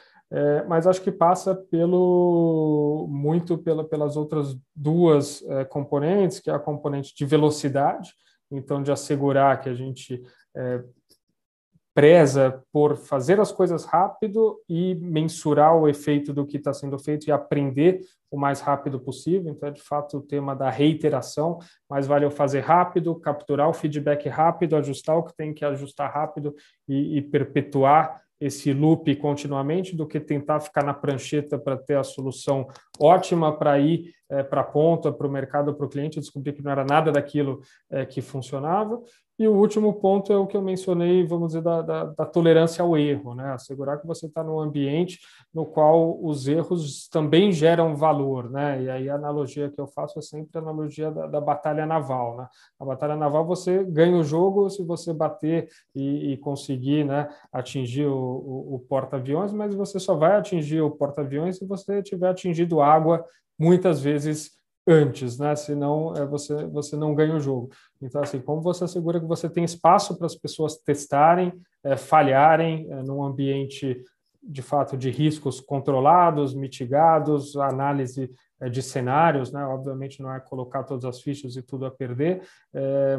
mas acho que passa muito pelas outras duas componentes, que é a componente de velocidade, então de assegurar que a gente preza por fazer as coisas rápido e mensurar o efeito do que está sendo feito e aprender o mais rápido possível. Então, é de fato o tema da reiteração, mas vale eu fazer rápido, capturar o feedback rápido, ajustar o que tem que ajustar rápido e perpetuar esse loop continuamente, do que tentar ficar na prancheta para ter a solução ótima para ir para a ponta, para o mercado, para o cliente, descobrir que não era nada daquilo que funcionava. E o último ponto é o que eu mencionei, vamos dizer, da tolerância ao erro, né? Assegurar que você está num ambiente no qual os erros também geram valor, né? E aí a analogia que eu faço é sempre a analogia da batalha naval, né? A batalha naval você ganha o jogo se você bater e conseguir, né, atingir o porta-aviões, mas você só vai atingir o porta-aviões se você tiver atingido água muitas vezes antes, né? Senão você não ganha o jogo. Então, assim, como você assegura que você tem espaço para as pessoas testarem, falharem num ambiente, de fato, de riscos controlados, mitigados, análise de cenários, né? Obviamente não é colocar todas as fichas e tudo a perder,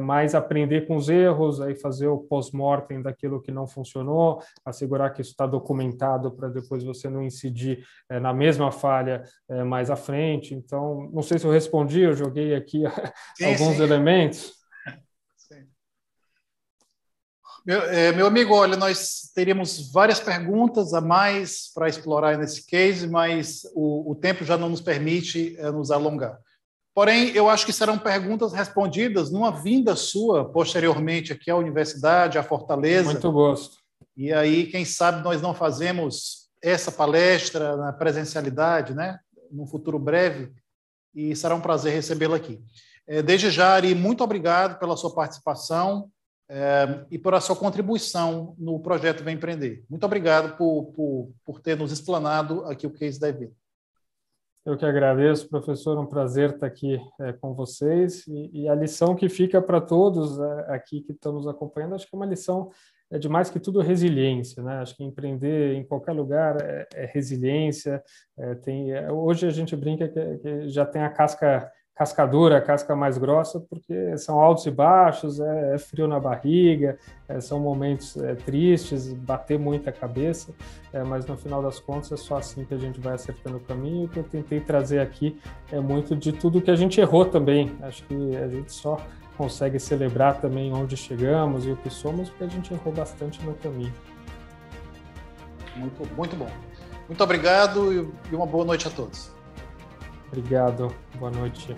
mas aprender com os erros, aí fazer o post-mortem daquilo que não funcionou, assegurar que isso está documentado para depois você não incidir na mesma falha mais à frente. Então, não sei se eu respondi, eu joguei aqui alguns elementos. Sim. Meu amigo, olha, nós teríamos várias perguntas a mais para explorar nesse case, mas o tempo já não nos permite nos alongar. Porém, eu acho que serão perguntas respondidas numa vinda sua posteriormente aqui à universidade, à Fortaleza. Muito gosto. E aí, quem sabe nós não fazemos essa palestra na presencialidade, né, num futuro breve, e será um prazer recebê-la aqui. Desde já, Ari, muito obrigado pela sua participação e por a sua contribuição no projeto Vem Empreender. Muito obrigado por ter nos explanado aqui o case da EV. Eu que agradeço, professor, um prazer estar aqui com vocês, e a lição que fica para todos aqui que estamos acompanhando, acho que é uma lição de mais que tudo resiliência, né? Acho que empreender em qualquer lugar é resiliência. Hoje a gente brinca que já tem a casca dura, a casca mais grossa, porque são altos e baixos, é frio na barriga, são momentos tristes, bater muita cabeça, mas no final das contas é só assim que a gente vai acertando o caminho. O que eu tentei trazer aqui é muito de tudo que a gente errou também. Acho que a gente só consegue celebrar também onde chegamos e o que somos, porque a gente errou bastante no caminho. Muito, muito bom. Muito obrigado e uma boa noite a todos. Obrigado. Boa noite.